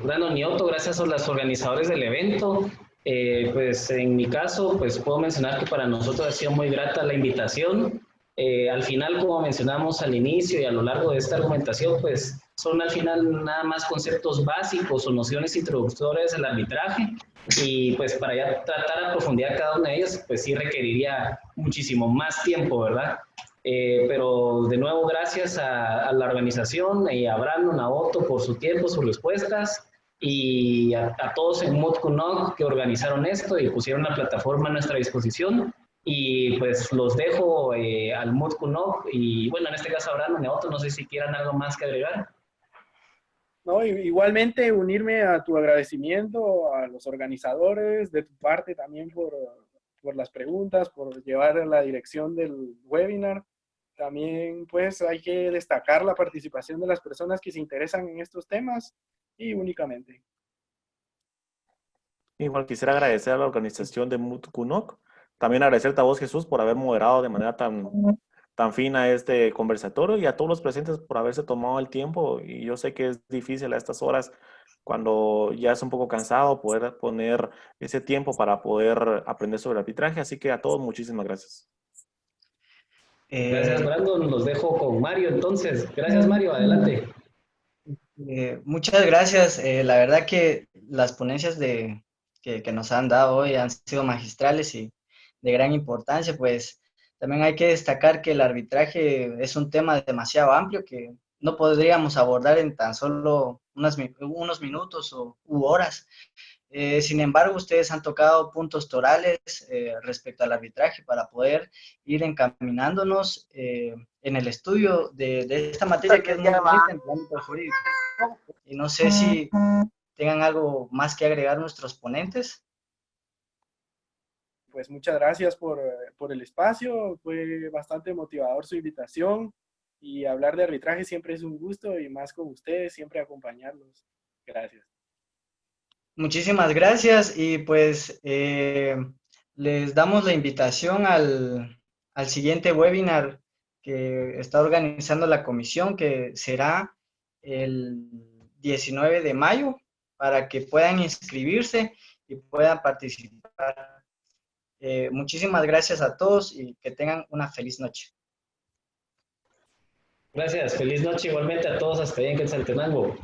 Brandon y Otto, gracias a los organizadores del evento. Pues en mi caso, pues puedo mencionar que para nosotros ha sido muy grata la invitación. Al final, como mencionamos al inicio y a lo largo de esta argumentación, pues son al final nada más conceptos básicos o nociones introductorias del arbitraje y pues para ya tratar a profundidad cada una de ellas, pues sí requeriría muchísimo más tiempo, ¿verdad? Pero de nuevo, gracias a la organización y a Brandon, a Otto por su tiempo, sus respuestas y a todos en MUTCUNOC que organizaron esto y pusieron la plataforma a nuestra disposición. Y pues los dejo al MUTCUNOC y bueno, en este caso a Brandon y a Otto, no sé si quieran algo más que agregar. No, igualmente unirme a tu agradecimiento a los organizadores, de tu parte también por las preguntas, por llevar la dirección del webinar. También pues hay que destacar la participación de las personas que se interesan en estos temas y únicamente. Igual quisiera agradecer a la organización de MUTCUNOC, también agradecerte a vos Jesús por haber moderado de manera tan fina este conversatorio y a todos los presentes por haberse tomado el tiempo. Y yo sé que es difícil a estas horas, cuando ya es un poco cansado, poder poner ese tiempo para poder aprender sobre el arbitraje. Así que a todos muchísimas gracias. Gracias Brandon, los dejo con Mario entonces. Gracias Mario, adelante. Muchas gracias. La verdad que las ponencias que nos han dado hoy han sido magistrales y de gran importancia, pues también hay que destacar que el arbitraje es un tema demasiado amplio que no podríamos abordar en tan solo unos minutos u horas. Sin embargo, ustedes han tocado puntos torales respecto al arbitraje para poder ir encaminándonos en el estudio de esta materia que es muy bonita en el ámbito jurídico. Y no sé si tengan algo más que agregar nuestros ponentes. Pues muchas gracias por el espacio, fue bastante motivador su invitación y hablar de arbitraje siempre es un gusto y más con ustedes, siempre acompañarlos. Gracias. Muchísimas gracias y pues les damos la invitación al siguiente webinar que está organizando la comisión, que será el 19 de mayo, para que puedan inscribirse y puedan participar. Muchísimas gracias a todos y que tengan una feliz noche. Gracias, feliz noche igualmente a todos hasta ahí en Quetzaltenango.